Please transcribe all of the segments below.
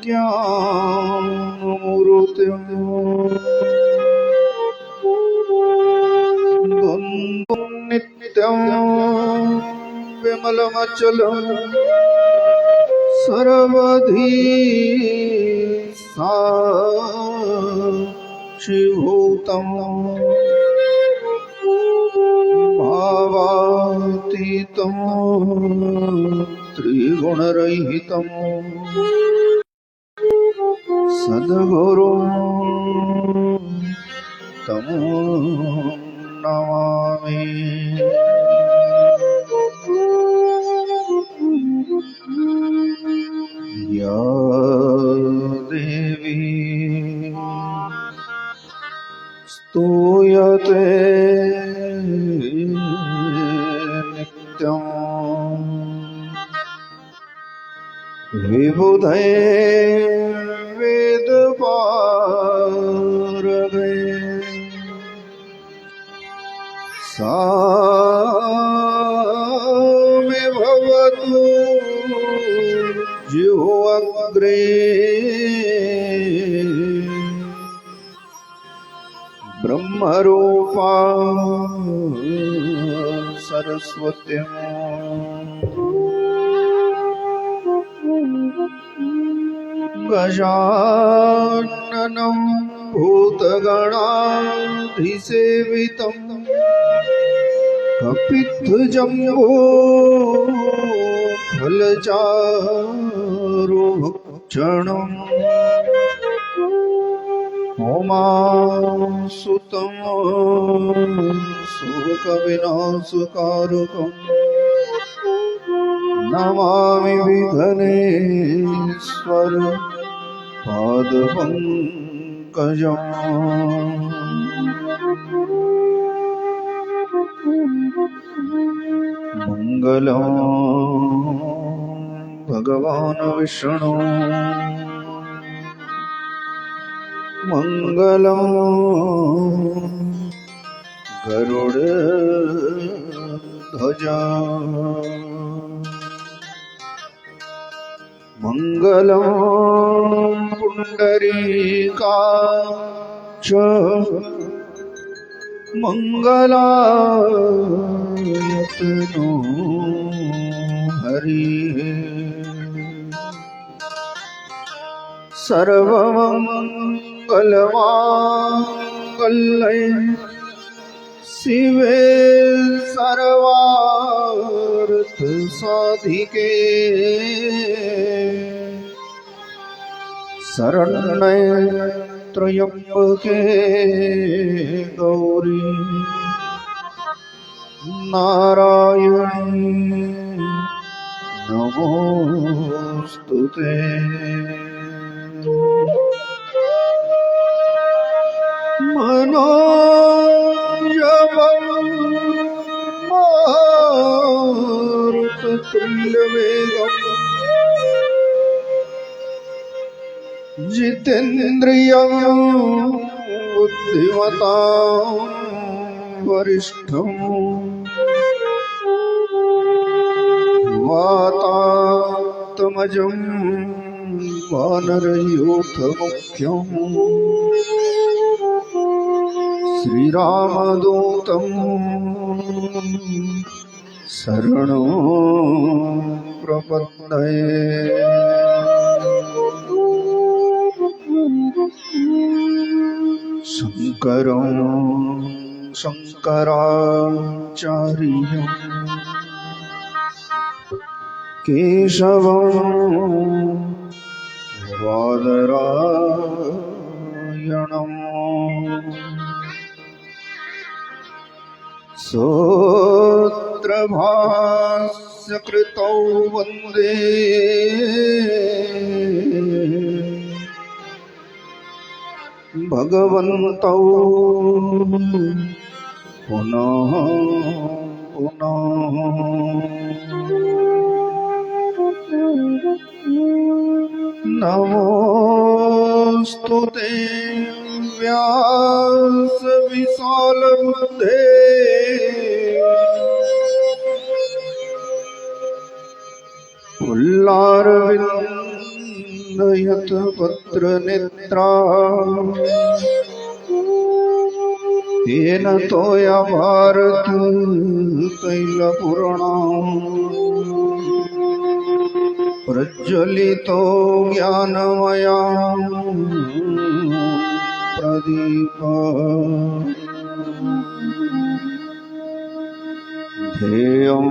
ज्ञानमूर्तिम् द्वन्द्वं नित्यं विमलमचलम् सर्वधी साक्षिभूतम् भावातीतं त्रिगुणरहितं सद्गुरुं तं नमामि। या देवी स्तूयते नित्यं विबुधै वेदपारगै सा मे भवतु जिह्वाग्रे ब्रह्मरूपा सरस्वत्यम् गजाननं भूतगणाधिसेवितं कपित्थजम्बो फलचारुभक्षणम् उमासुतं शोकविनाशकारकम् नमामि विघ्नेश्वर पादपङ्कजम्। मङ्गलं भगवान् विष्णु मङ्गलं गरुडध्वजा मङ्गलं पुण्डरीकाक्ष मङ्गलायतनो हरिः सर्वमङ्गलमाङ्गल्ये शिवे सर्वार्थसाधिके शरण्ये त्र्यम्बके गौरी नारायणी नमोस्तुते। मनोजवं मारुततुल्यवेगम् जितेन्द्रियं बुद्धिमतां वरिष्ठम् वातात्मजं वानरयूथमुख्यम् श्रीरामदूतं शरणं प्रपद्ये। शङ्करं शङ्कराचार्यं केशवं बादरायणम् सूत्रभाष्यकृतौ वन्दे भगवन्तौ पुनः पुनः। नमोस्तुते व्यास विशालबुद्धे पुल्लारविन्द स्पन्दयत पत्रनेत्रा येन तोया भारत तैलपूर्णा प्रज्वलितो ज्ञानमया प्रदीप ध्येयं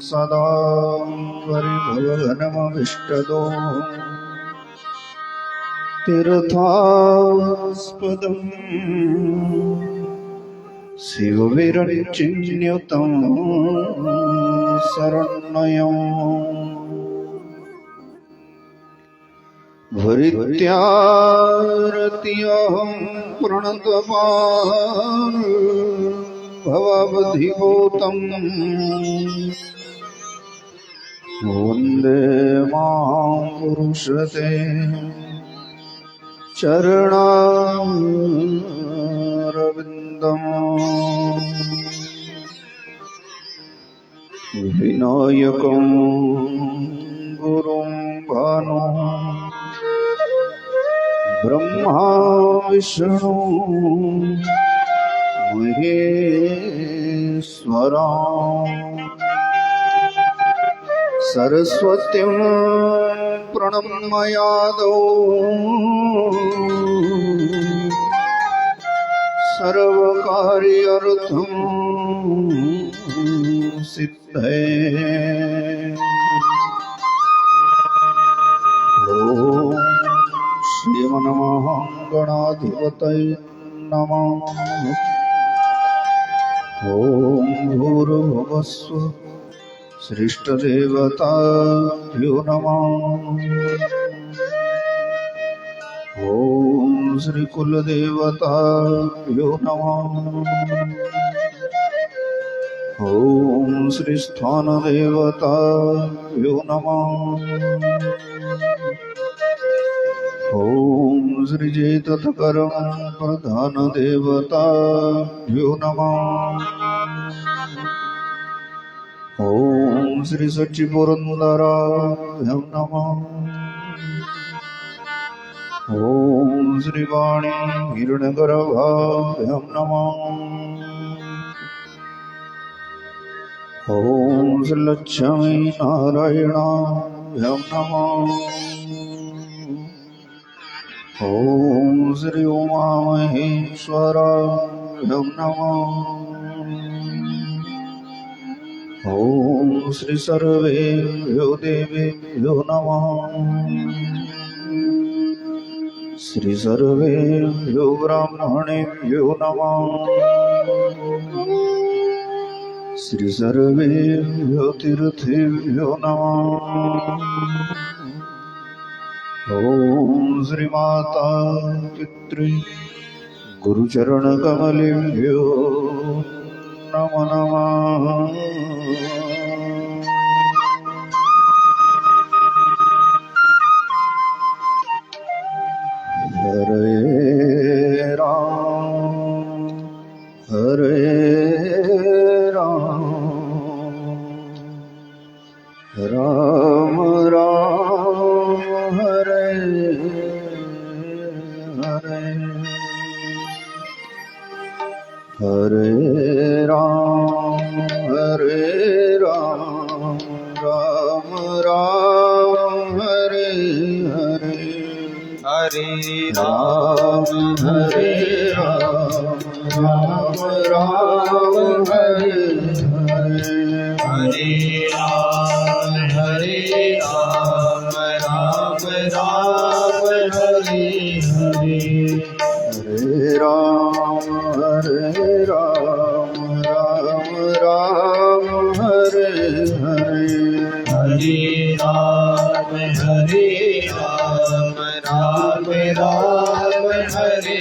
सदा परिभवघनमभिष्टदो तीर्थास्पदं शिवविरचिन्युतं शरण्यं भृत्यारत्यहं प्रणतपान् भवावधिभूतं वन्दे मां पुरुषते चरणारविन्दम् विनायकं गुरुं भानु ब्रह्मा विष्णु महेश्वरा सरस्वतीं प्रणम्यादौ सर्वकार्यार्थं सिद्धये ॐ श्रीमन्नमः गणाधिपतये नमः ॐ भूर्भुवस्सुः श्रेष्ठदेवताभ्यो नमः ॐ श्रीकुलदेवताभ्यो नमः ॐ श्रीस्थानदेवताभ्यो नमः ॐ श्रीजेतत्कर्म प्रधानदेवताभ्यो नमः ॐ श्री सच्चिपुरन्दराभ्यो नमः ॐ श्रीवाणी हिरण्यगर्भाभ्यो नमः ॐ श्रीलक्ष्मी नारायणाभ्यो नमः ॐ श्री उमामहेश्वराभ्यो नमः ॐ श्री सर्वेभ्यो देवेभ्यो नमः श्री सर्वेभ्यो ब्राह्मणेभ्यो नमः श्री सर्वेभ्यो तीर्थेभ्यो नमः ॐ श्री माता पितृ गुरुचरणकमलेभ्यो नमो नमः हरे राम राम राम हरे हरे हरे राम राम राम हरे हरे हरे राम राम राम हरे हरे हरे राम राम राम हरे हरे हरे राम राम राम हरे हरे हरे राम राम राम हरे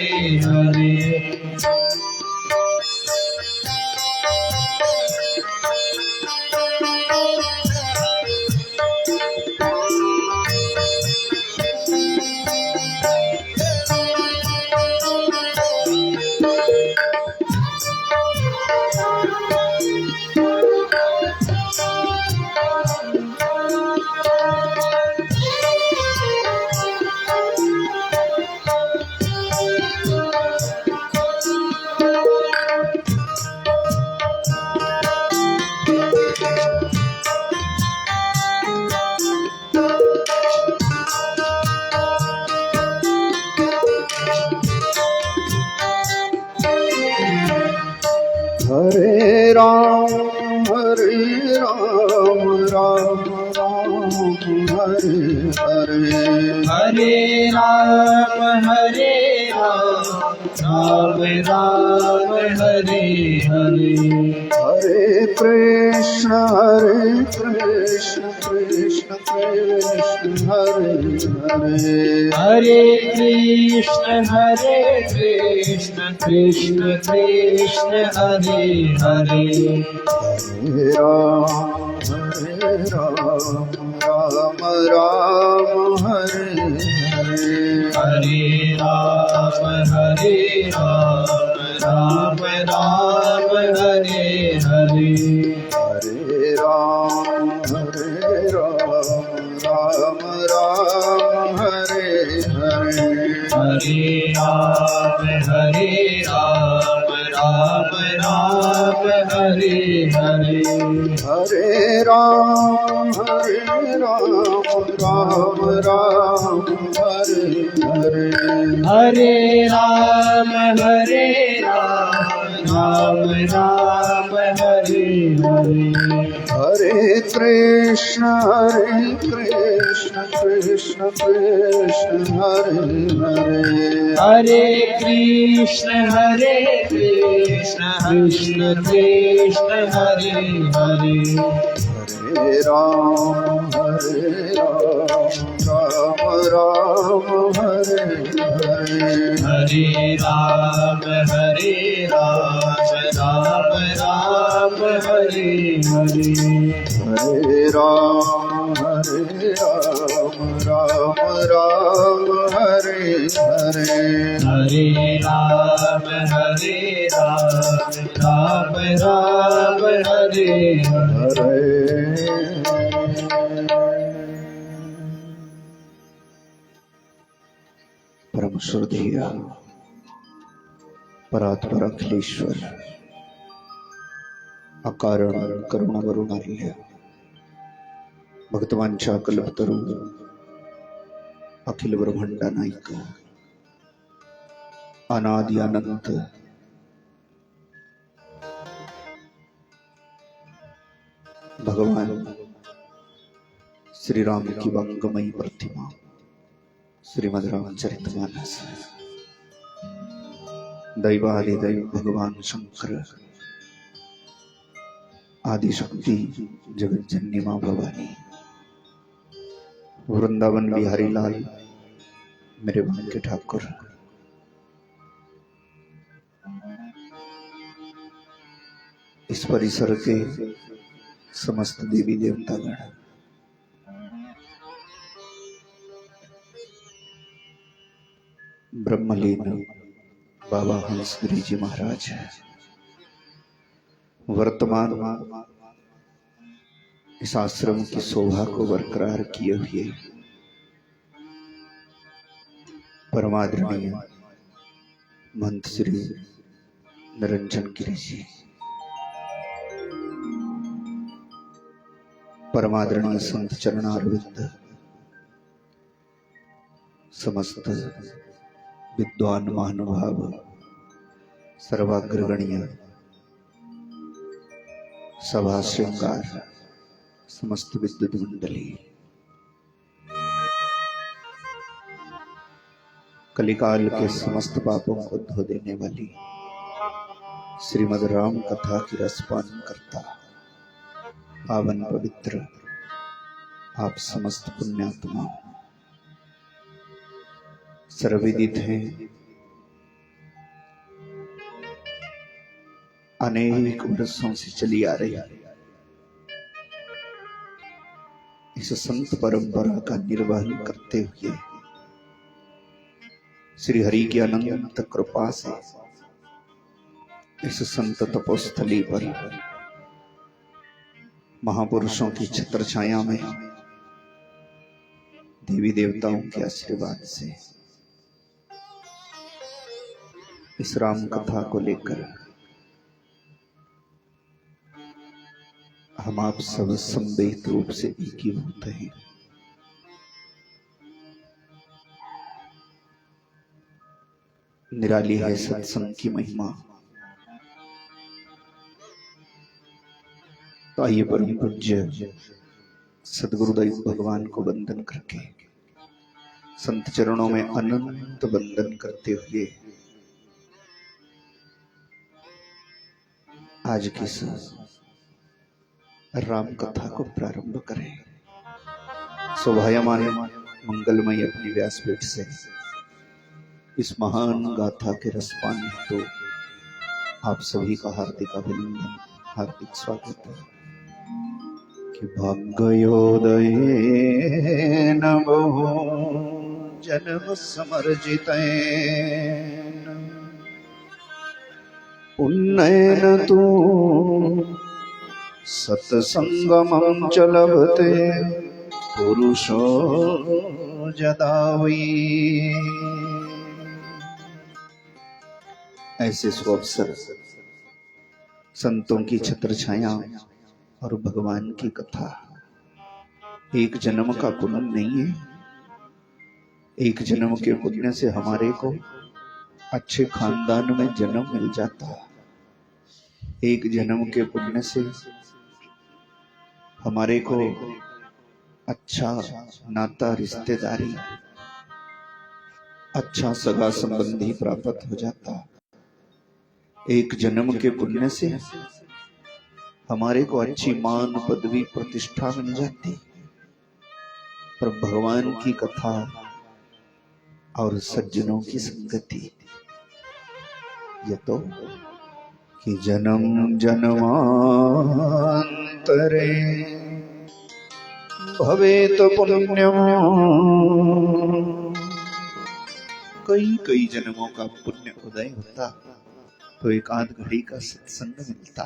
हरे राम राम राम हरे हरे हरे राम राम राम हरे हरे हरे कृष्ण कृष्ण कृष्ण हरे हरे हरे कृष्ण कृष्ण कृष्ण हरे हरे हरे राम राम राम हरे हरे हरे राम राम राम हरे हरे हरे राम राम राम हरे हरे हरे राम राम राम हरे हरे हरे राम राम राम हरे हरे हरे राम राम राम हरे हरे हरे कृष्ण कृष्ण कृष्ण हरे हरे हरे कृष्ण कृष्ण कृष्ण हरे हरे हरे राम राम हरे हरे हरे राम राम राम हरे हरे हरे राम राम राम हरे हरे हरे राम राम हरे हरे परम श्रद्धेय परात्पर अखिलेश्वर अकारण करुण वरुणार्य भक्तवांच्या कल्पतरू अखिल ब्रह्मांडा नायक अनादि अनंत भगवान श्री राम की वांगमयी प्रतिमा श्रीमद् रामचरितमानस दैवादिदैव भगवान शंकर आदिशक्ति जगज्जननी मां भवानी वृंदावन बिहारी लाल मेरे मन के ठाकुर इस परिसर के समस्त देवी देवतागण ब्रह्मलीन बाबा हंसगिरी जी महाराज वर्तमान इस आश्रम की शोभा को बरकरार किए हुए परमादरणीय महंत श्री निरंजन गिरी जी, परमादरणीय संत चरणारविंद, समस्त विद्वान महानुभाव, सर्वाग्रगण्य सभा श्रृंगार, समस्त विद्युत मंडली, कलिकाल के समस्त पापों को धो देने वाली श्रीमद् राम कथा की रसपान करता पावन पवित्र आप समस्त पुण्यात्मा सर्वविदित हैं। अनेक वर्षों से चली आ रही इस संत परंपरा का निर्वहन करते हुए श्री हरि की अनंत कृपा से इस संत तपोस्थली पर महापुरुषों की छत्र छाया में देवी देवताओं के आशीर्वाद से इस राम कथा को लेकर हम आप सब संवेद रूप से एकीभूत हैं। निराली है सत्संग की महिमा, तो आइए परम पूज्य सदगुरुदेव भगवान को वंदन करके संत चरणों में अनंत वंदन करते हुए आज की इस राम कथा को प्रारंभ करें। शोभायमान मंगलमय अपनी व्यासपीठ से इस महान गाथा के रसपान हेतु आप सभी का हार्दिक अभिनंदन, हार्दिक स्वागत है। कि भाग्योदय नमो जन्म समर्जित पुण्यन तू सत्संगमं च लभते पुरुषो जदावी। ऐसे सुअवसर संतों की छत्र छाया और भगवान की कथा एक जन्म का पुण्य नहीं है। एक जन्म के पुण्य से हमारे को अच्छे खानदान में जन्म मिल जाता है। एक जन्म के पुण्य से हमारे को अच्छा नाता, रिश्तेदारी, अच्छा सगा संबंधी प्राप्त हो जाता। एक जन्म के पुण्य से हमारे को अच्छी मान, पदवी, प्रतिष्ठा मिल जाती। पर भगवान की कथा और सज्जनों की संगति ये तो कि जन्म जन्मांतरे भवेत पुण्यम। कई जन्मों का पुण्य उदय होता तो एक आध घड़ी का सत्संग मिलता।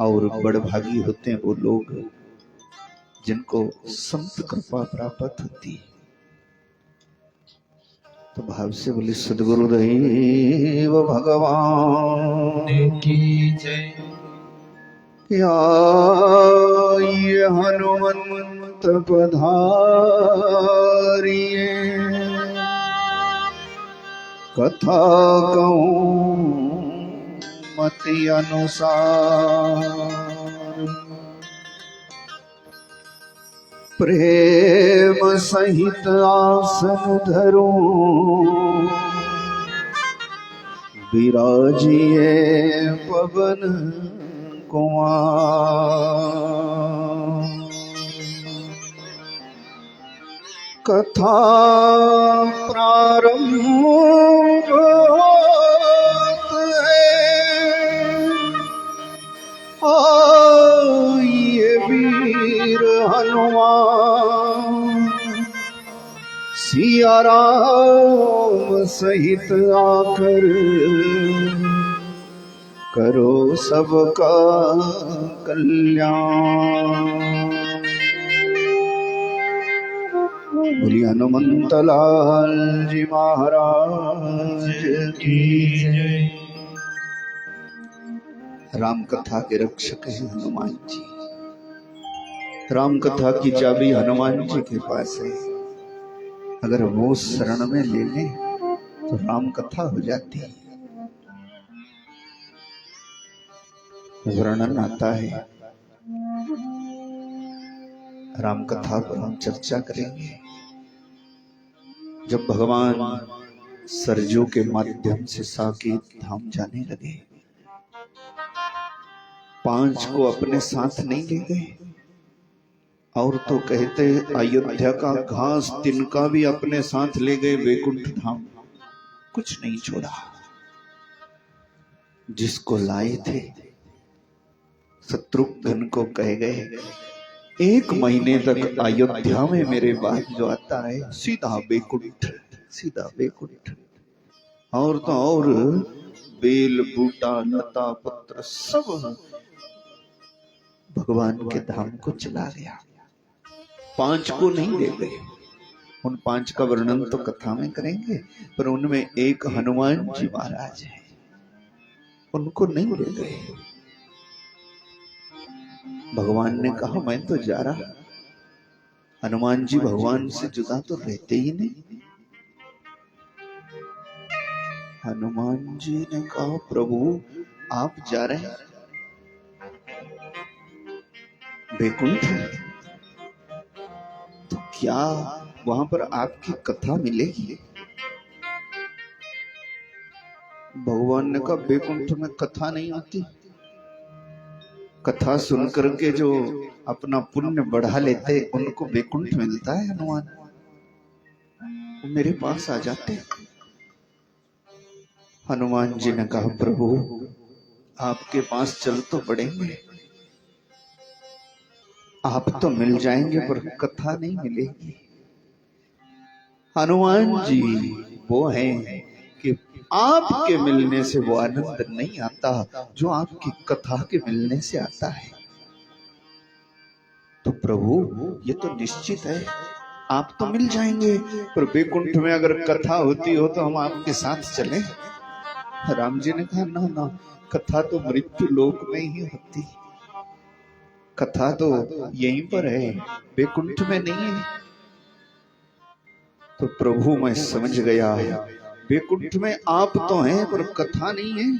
और बड़भागी होते हैं वो लोग जिनको संत कृपा प्राप्त होती। तो भाव से बोले सद्गुरुदेव भगवान की जय। क्या ये हनुमंत पधारिए कथा कहूं मति अनुसार। प्रेम सहित आसन धरूं विराजिए पवन कुमार। कथा प्रारंभ आइए वीर हनुमान सिया राम सहित आकर करो सबका कल्याण। बोलिए हनुमंत लाल जी महाराज की जय। राम कथा के रक्षक हैं हनुमान जी। राम कथा की चाबी हनुमान जी के पास है। अगर वो शरण में ले लें तो राम कथा हो जाती है। वर्णन आता है, राम कथा पर हम चर्चा करेंगे। जब भगवान सरजू के माध्यम से साकेत धाम जाने लगे, 5 को अपने साथ नहीं ले गए। और तो कहते अयोध्या का घास तिनका भी अपने साथ ले गए वैकुंठ धाम, कुछ नहीं छोड़ा। जिसको लाए थे शत्रुघ्न को कह गए 1 महीने तक अयोध्या में मेरे बाद जो आता है सीधा वैकुंठ, सीधा वैकुंठ। और तो और बेल बूटा लता पत्र सब भगवान के धाम को चला गया। 5 को नहीं ले गए। उन 5 का वर्णन तो कथा में करेंगे, पर उनमें एक हनुमान जी महाराज है, उनको नहीं ले गए। भगवान ने कहा मैं तो जा रहा। हनुमान जी भगवान से जुदा तो रहते ही नहीं। हनुमान जी ने कहा प्रभु आप जा रहे हैं, वैकुंठ, तो क्या वहां पर आपकी कथा मिलेगी? भगवान ने कहा वैकुंठ में कथा नहीं होती। कथा सुनकर के जो अपना पुण्य बढ़ा लेते उनको वैकुंठ मिलता है। हनुमान वो मेरे पास आ जाते। हनुमान जी ने कहा प्रभु आपके पास चल तो पड़ेंगे, आप तो मिल जाएंगे पर कथा नहीं मिलेगी। हनुमान जी वो हैं कि आपके मिलने से वो आनंद नहीं आता जो आपकी कथा के मिलने से आता है। तो प्रभु ये तो निश्चित है आप तो मिल जाएंगे, पर वैकुंठ में अगर कथा होती हो तो हम आपके साथ चलें। राम जी ने कहा ना ना, कथा तो मृत्यु लोक में ही होती, कथा तो यहीं पर है, वैकुंठ में नहीं है। तो प्रभु मैं समझ गया वैकुंठ में आप तो हैं पर कथा नहीं है,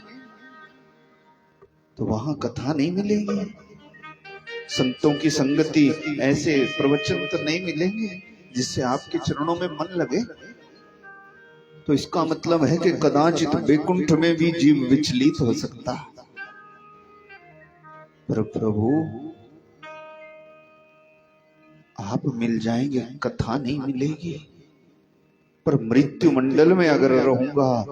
तो वहां कथा नहीं मिलेगी। संतों की संगति, ऐसे प्रवचन तो नहीं मिलेंगे जिससे आपके चरणों में मन लगे। तो इसका मतलब है कि कदाचित वैकुंठ में भी जीव विचलित हो सकता, पर प्रभु आप मिल जाएंगे, कथा नहीं मिलेगी। पर मृत्यु मंडल में अगर रहूंगा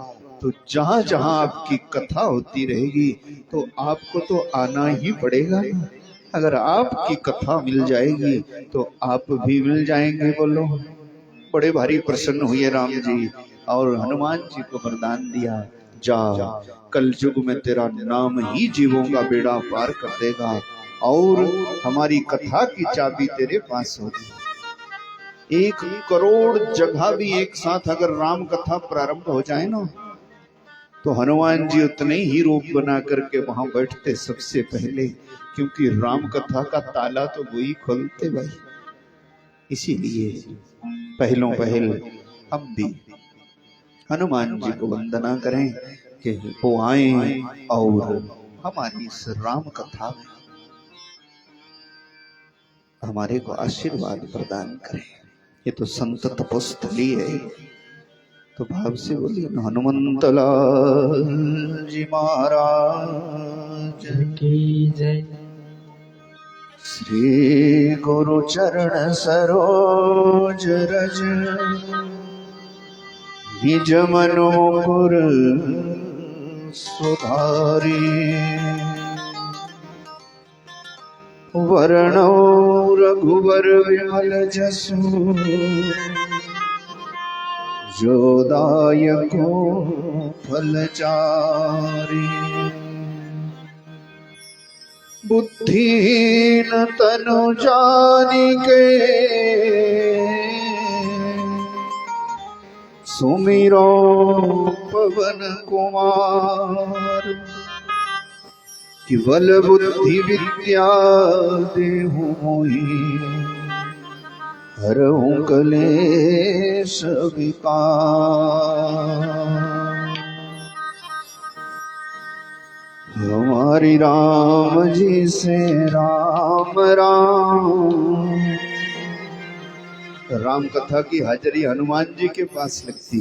तो जहां जहां आपकी कथा होती रहेगी तो आपको तो आना ही पड़ेगा। अगर आपकी कथा मिल जाएगी तो आप भी मिल जाएंगे। बोलो। बड़े भारी प्रसन्न हुए राम जी और हनुमान जी को वरदान दिया, जा कल युग में तेरा नाम ही जीवों का बेड़ा पार कर देगा और हमारी कथा की चाबी तेरे पास होगी। 1 करोड़ जगह भी एक साथ अगर राम कथा प्रारंभ हो जाए ना, तो हनुमान जी उतने ही रूप बना करके वहां बैठते सबसे पहले, क्योंकि राम कथा का ताला तो वही खोलते भाई। इसीलिए पहलों पहल हम भी हनुमान जी को वंदना करें कि वो आए और हमारी इस राम कथा में हमारे को आशीर्वाद प्रदान करें। ये तो संत तपस्थली है। तो भाव से बोलिए हनुमंत लाल जी महाराज की जय। श्री गुरु चरण सरोज रज निज मनोपुर सुधारी वर्णो रघुवर विमल जसु जो दायको फलचारी बुद्धिहीन तनु जानिके सुमिरो पवन कुमार केवल बुद्धि विद्या देहु मोहि हरहु कलेश विकार। हमारी राम जी से राम राम। राम कथा की हाजिरी हनुमान जी के पास लगती,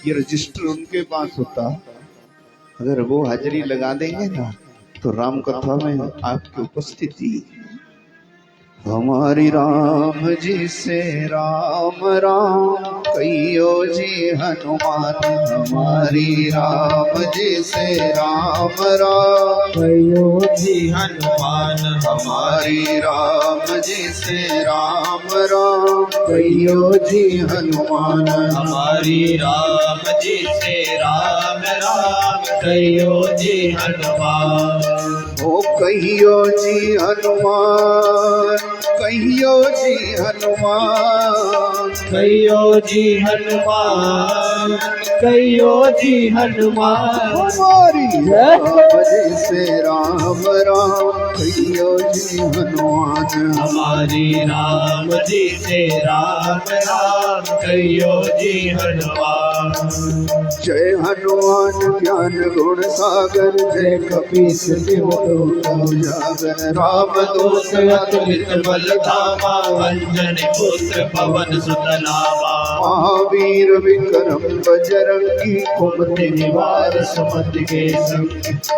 ये रजिस्टर उनके पास होता। अगर वो हाजिरी लगा देंगे ना तो राम कथा में आपकी उपस्थिति। हमारी राम जी से राम राम कहियो जी हनुमान। हमारी राम जी से राम राम कहियो जी हनुमान। हमारी राम जी से राम राम कहियो जी हनुमान। हमारी राम जी से राम राम कहियो जी हनुमान। ओ कहियो जी हनुमान कहियो जी हनुमान कहियो जी हनुमान कहियो जी हनुमान हमारी राम जी से राम राम कहियो जी हनुमान हमारी राम जी से राम राम कहियो जी हनुमान जय हनुमान ज्ञान गुण सागर जय कपीस तिहु उजागर राम दूत अतुलित बल धामा अंजनी पुत्र पवन सुत नामा महावीर विक्रम बजरंगी कुमति निवार सुमति के संग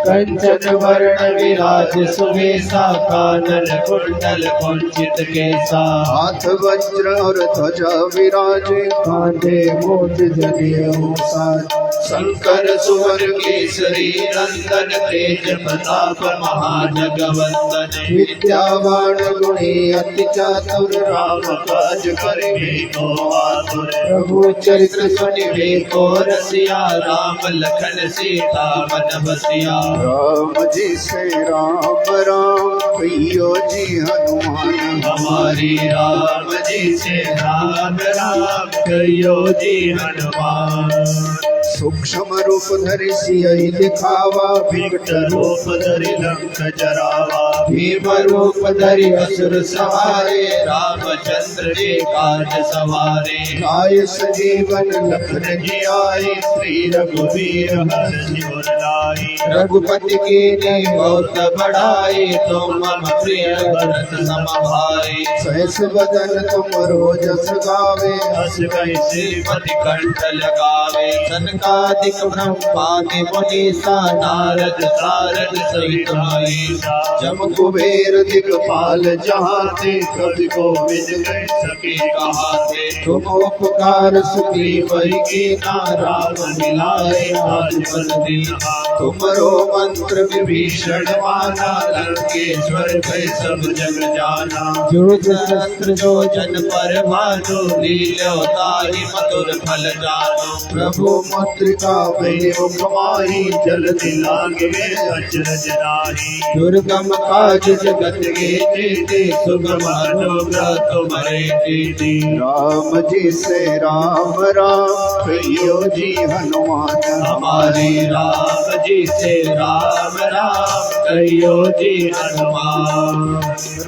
कंचन वर्ण विराज सुवेशा कानन कुंडल कुंचित केसा हाथ वज्र और ध्वजा विराजे कांधे मोट जनेऊ साज शंकर सुवर केसरी नंदन तेज प्रताप महाजगवंदन विद्यावान गुणी अति चातुर राम काज करिबे को आतुर प्रभु चरित्र सुनिबे को रसिया राम लखन सीता मन बसिया राम जी से राम राम कहियो जी हनुमान हमारी राम जी से राम राम कहियो जी हनुमान सूक्ष्म रूप धरि सियहि दिखावा विकट रूप धरि लंक जरावा भीम रूप धरि असुर सहारे रामचंद्र के काज सवारे लाय सजीवन लखन जियाए श्री रघुवीर हर्षि उर लाए रघुपति के ने बहुत बढ़ाए तुम मम प्रिय भरत सम भाई सहस बदन तुम रोजस गावे हस कहि श्रीमति कंठ लगावे सनकादिक ब्रह्मादि मुनीसा नारद सारद सहित महेशा जम कुबेर दिखपाल जहाते कवि को विद गए सके कहाते तुम उपकार सुखी वही के नाराम मिलाए आज बन दीना तुमरो मंत्र विभीषण माना लंकेश्वर भय सब जग जाना जुग सहस्त्र जो जन पर भानु लील्यो ताहि मधुर फल जानो प्रभु मुद्रिका मेरे मुखमाही जल दिलागे अचरज नाही दुर्गम काज जगत के जेते सुगम अनुग्रह तुम्हारे दीदी राम जी से राम राम कहियो जी हनुमान हमारे राम जी से राम राम कहियो जी हनुमान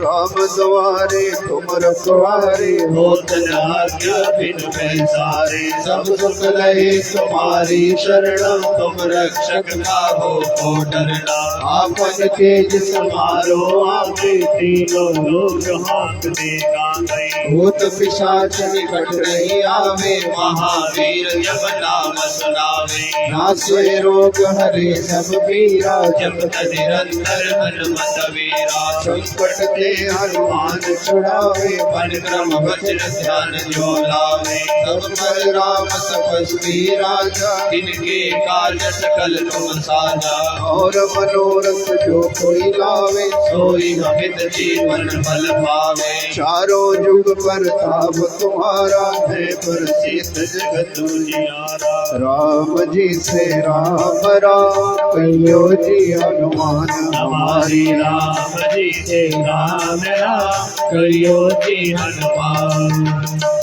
राम द्वारे तुम रखवारे होत न आज्ञा बिन पैसारे सब सुख लहे तुम्हारी शरण तुम रक्षक काहो को डरना आपन तेज समारो आपे तीनों लोग हाथ देगा गई भूत पिशाच निकट नहीं आवे महावीर जब नाम सुनावे नासे रोग हरे सब पीरा जपत निरंतर हनुमत वीरा संकट ते हनुमान छुड़ावे मन क्रम वचन ध्यान जो लावे सब पर राम तपस्वी राजा इनके कार्य सकल तुम साजा और मनोरथ जो कोई लावे सोई अमित जीवन फल पावे चारों युग पर ताप तुम्हारा है प्रसिद्ध जगत उजियारा राम जी से राम राम कहियो जी हनुमान हमारी राम जी से राम राम कहियो जी हनुमान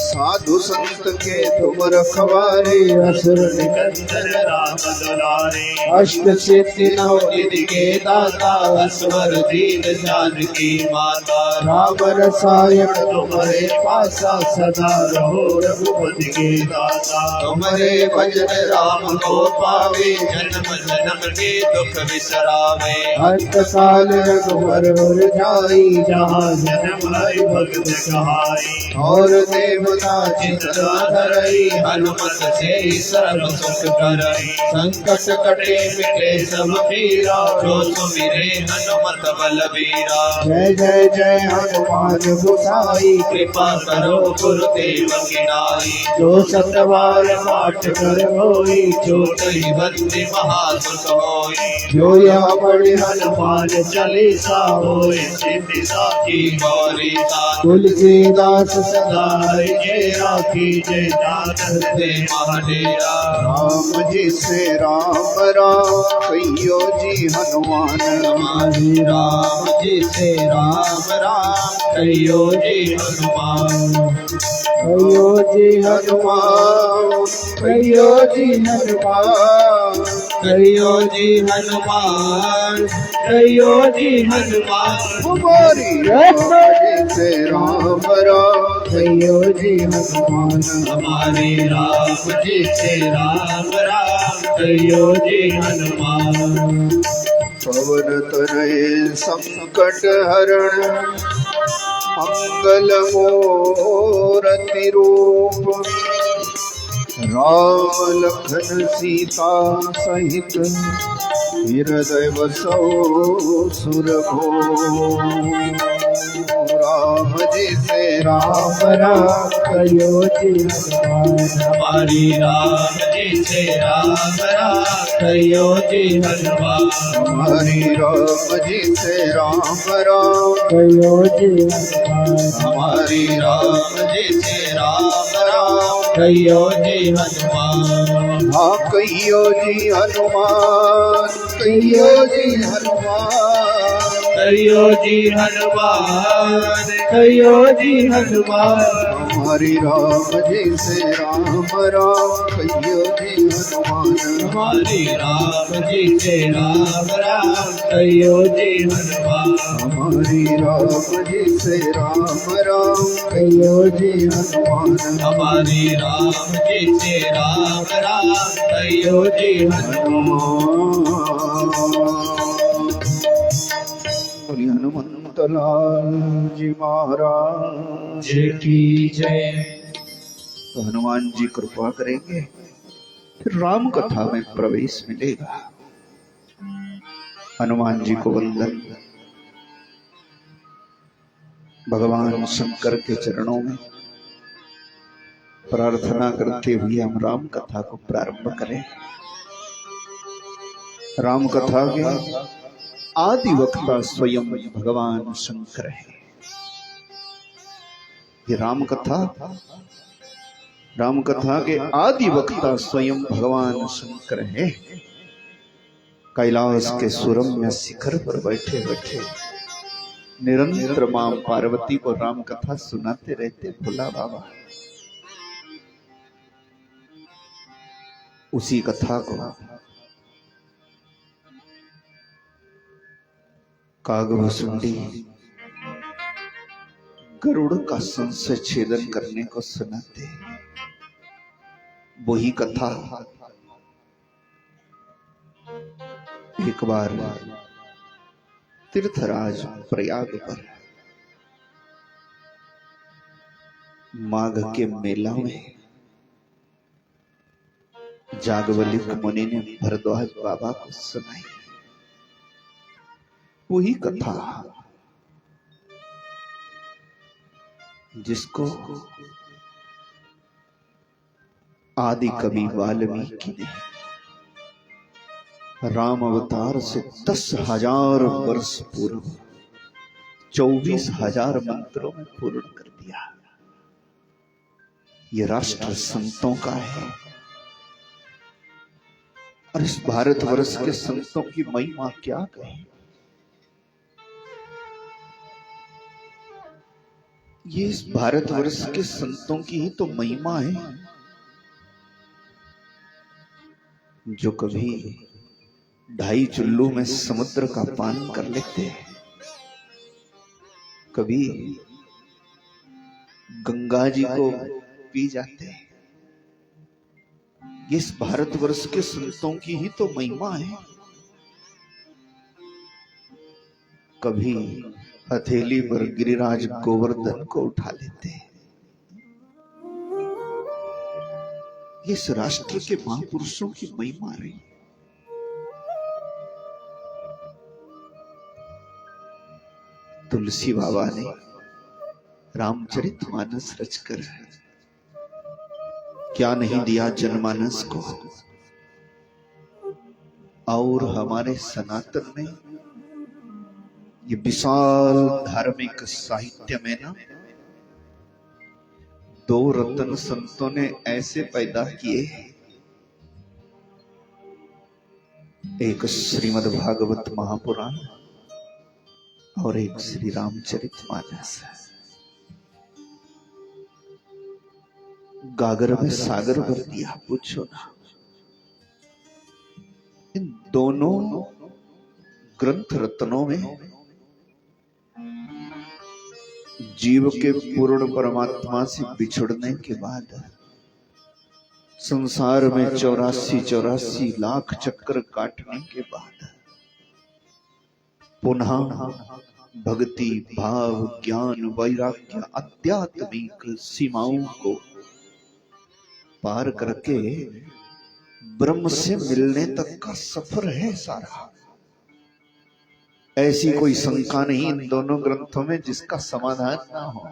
साधु संत के तुम रखवारे असुर निकंदन राम दुलारे अष्ट सिद्धि नव निधि के दाता असवर दीन जानकी माता राम रसायन तुम्हारे पासा सदा रहो रघुपति के दाता तुम्हारे भजन राम को पावे जन्म जन्म के दुख विसरावे अंत काल रघुवर हर जाई जहाँ जन्म है भक्त कहाई और देवता चिंता धरई हनुमत से सर्व सुख करई संकट कटे मिटे सब पीरा जो सुमिरे हनुमत बलबीरा जय जय जय हनुमान गोसाई कृपा करो गुरुदेव की नाई जो सतवार पाठ कर होई चोटई बंदी महासुख होई जो यह पढ़े हनुमान चालीसा होए सिद्धि साखी गौरी सा तुलसीदास सदा डेरा कीजे जानत से महाडेरा राम जी से राम राम कहियो जी हनुमान हमारी राम जी से राम राम कहियो जी हनुमान कहियो जी हनुमान कहियो जी हनुमान कहियो जी हनुमान कहियो जी हनुमान हमारी राम जी से राम राम कहियो जी हनुमान हमारे राम जी से राम राम कहियो जी हनुमान पवन तनय संकट हरण मंगल मूर्ति रूप राम लखन सीता सहित हृदय बसो सुरभो राम जी से राम राम कहियो जी हनुमान हमारी राम जी से राम राम कहियो जी हनुमान हमारी राम जी से राम राम कहियो जी हनुमान हमारी राम जी से राम राम कहियो जी हनुमान हाँ कहियो जी हनुमान कहियो जी हनुमान कहियो जी हनुमान कहियो जी हनुमान हमारी राम जी से राम राम कहियो जी हनुमान हमारी राम जी से राम राम कहियो जी हनुमान हमारी राम जी से राम राम कहियो जी हनुमान हमारी राम जी से राम राम कहियो जी हनुमान बोलिए हनुमंत लाल जी महाराज की जय। तो हनुमान जी कृपा करेंगे फिर राम कथा में प्रवेश मिलेगा। हनुमान जी को वंदन। भगवान शंकर के चरणों में प्रार्थना करते हुए हम राम कथा को प्रारंभ करें। राम कथा के आदि वक्ता स्वयं भगवान शंकर है। ये राम कथा के आदि वक्ता स्वयं भगवान शंकर है। कैलाश के सुरम्य शिखर पर बैठे बैठे निरंतर मां पार्वती को राम कथा सुनाते रहते भोला बाबा। उसी कथा को कागभूषुंडी गरुड़ का संशय छेदन करने को सुनाते। वही कथा एक बार तीर्थराज प्रयाग पर माघ के मेला में जागवलिक मुनि ने भरद्वाज बाबा को सुनाई। वही कथा जिसको आदि कवि वाल्मीकि ने राम अवतार से 10,000 वर्ष पूर्व 24,000 मंत्रों में पूर्ण कर दिया। ये राष्ट्र संतों का है और इस भारतवर्ष के संतों की महिमा क्या कहे। ये इस भारतवर्ष के संतों की ही तो महिमा है जो कभी 2.5 चुल्लू में समुद्र का पान कर लेते हैं, कभी गंगा जी को पी जाते हैं। इस भारतवर्ष के संतों की ही तो महिमा है। कभी हथेली पर गिरिराज गोवर्धन को उठा लेते हैं। इस राष्ट्र के महापुरुषों की महिमा रही। तुलसी बाबा ने रामचरितमानस रचकर क्या नहीं दिया जनमानस को। और हमारे सनातन में ये विशाल धार्मिक साहित्य में ना दो रत्न संतों ने ऐसे पैदा किए, एक श्रीमद् भागवत महापुराण और एक श्री रामचरितमानस। गागर में सागर भर दिया, पूछो ना। इन दोनों ग्रंथ रत्नों में जीव के पूर्ण परमात्मा से बिछुड़ने के बाद संसार में 84 लाख चक्कर काटने के बाद पुनः भक्ति भाव ज्ञान वैराग्य आध्यात्मिक सीमाओं को पार करके ब्रह्म से मिलने तक का सफर है सारा। ऐसी कोई शंका नहीं इन दोनों ग्रंथों में जिसका समाधान ना हो।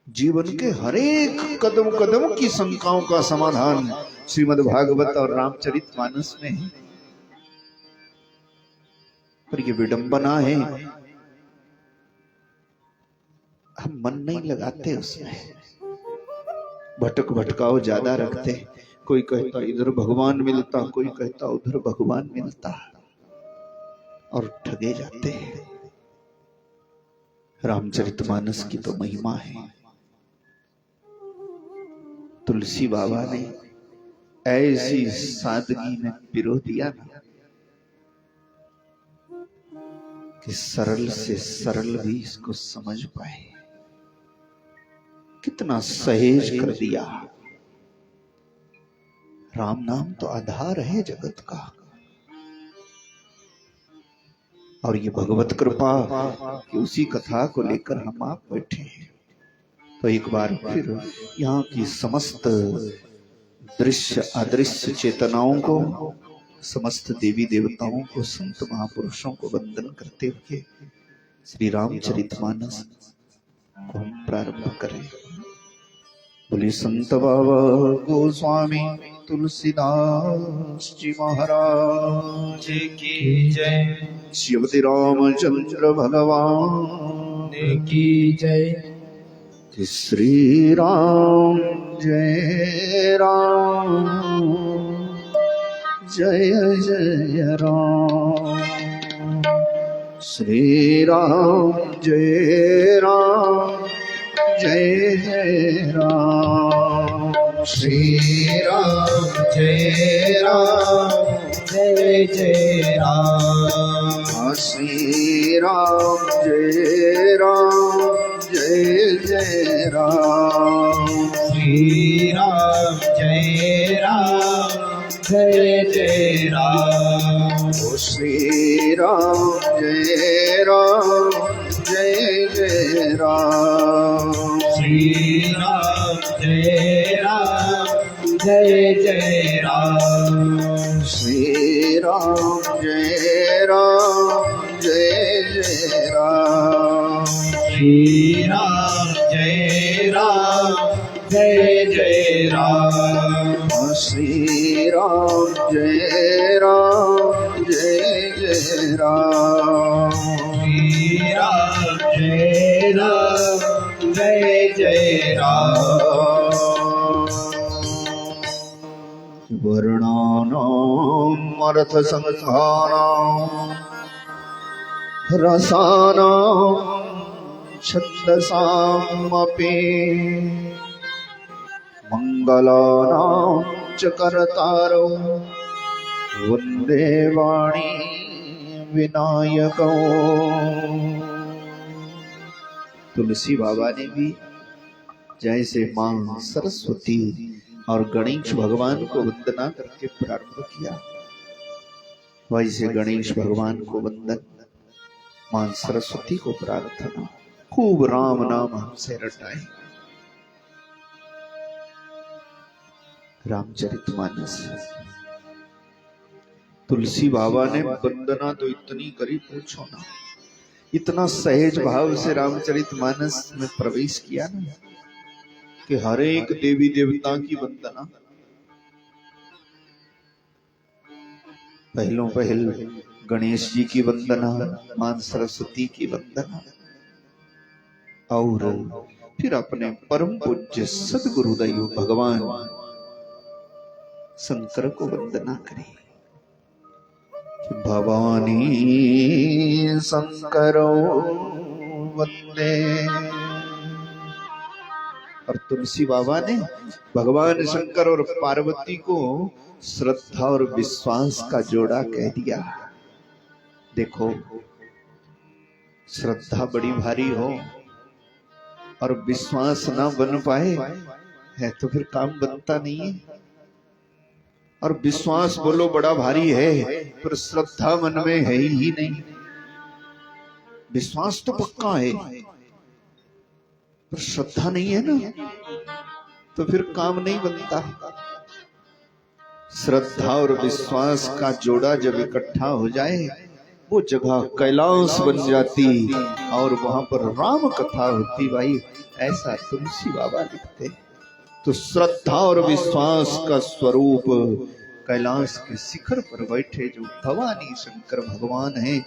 जीवन के हर एक कदम कदम की शंकाओं का समाधान श्रीमद् भागवत और रामचरितमानस में है। पर ये विडंबना है, हम मन नहीं लगाते उसमें, भटकाव ज्यादा रखते। कोई कहता इधर भगवान मिलता, कोई कहता उधर भगवान मिलता, और ठगे जाते हैं। रामचरितमानस की तो महिमा है। तुलसी बाबा ने ऐसी सादगी में पिरो दिया ना कि सरल से सरल भी इसको समझ पाए। कितना सहेज कर दिया। राम नाम तो आधार है जगत का, और ये भगवत कृपा कि उसी कथा को लेकर हम आप बैठे हैं। तो एक बार फिर यहाँ की समस्त दृश्य अदृश्य चेतनाओं को, समस्त देवी देवताओं को, संत महापुरुषों को वंदन करते हुए श्री रामचरितमानस को हम प्रारंभ करें। बोले संत बाबा गोस्वामी तुलसीदास जी महाराज की जय। श्रीमती रामचंद्र भगवान की जय। श्री राम जय राम, जय जय राम। श्री राम जय राम, जय जय राम। श्री राम जय राम, जय जय राम। श्री राम जय राम, जय जय राम। श्री राम जय राम, जय जय राम। श्री राम जय राम, जय जय राम। श्री राम जय राम, जय जय राम। श्री राम जय राम, जय जय राम। श्री राम जय राम, जय जय राम। श्री राम जय राम, जय जय राम। श्री राम जय राम, जय जय राम। वर्णानाम् अर्थसंस्थानाम् रसानाम् छन्दसामपि मंगलानां च कर्तारो वन्दे वाणी विनायको। तुलसी बाबा ने भी जैसे मां सरस्वती और गणेश भगवान को वंदना करके प्रारंभ किया, वैसे गणेश भगवान को वंदन, मां सरस्वती को प्रार्थना, खूब राम नाम हमसे रटाए। रामचरितमानस तुलसी बाबा ने वंदना तो इतनी करी, पूछो ना। इतना सहज भाव से रामचरितमानस में प्रवेश किया ना कि हर एक देवी देवता की वंदना। पहलों पहल गणेश जी की वंदना, मां सरस्वती की वंदना, और फिर अपने परम पूज्य सदगुरुदेव भगवान शंकर को वंदना करी। भवानी शंकरो वंदे। और तुलसी बाबा ने भगवान शंकर और पार्वती को श्रद्धा और विश्वास का जोड़ा कह दिया। देखो, श्रद्धा बड़ी भारी हो और विश्वास ना बन पाए है तो फिर काम बनता नहीं है। और विश्वास बोलो बड़ा भारी है पर श्रद्धा मन में है ही नहीं। विश्वास तो पक्का है पर श्रद्धा नहीं है ना, तो फिर काम नहीं बनता। श्रद्धा और विश्वास का जोड़ा जब इकट्ठा हो जाए वो जगह कैलाश बन जाती और वहां पर राम कथा होती। भाई ऐसा तुलसी बाबा लिखते। तो श्रद्धा और विश्वास का स्वरूप कैलाश के शिखर पर बैठे जो भवानी शंकर भगवान हैं,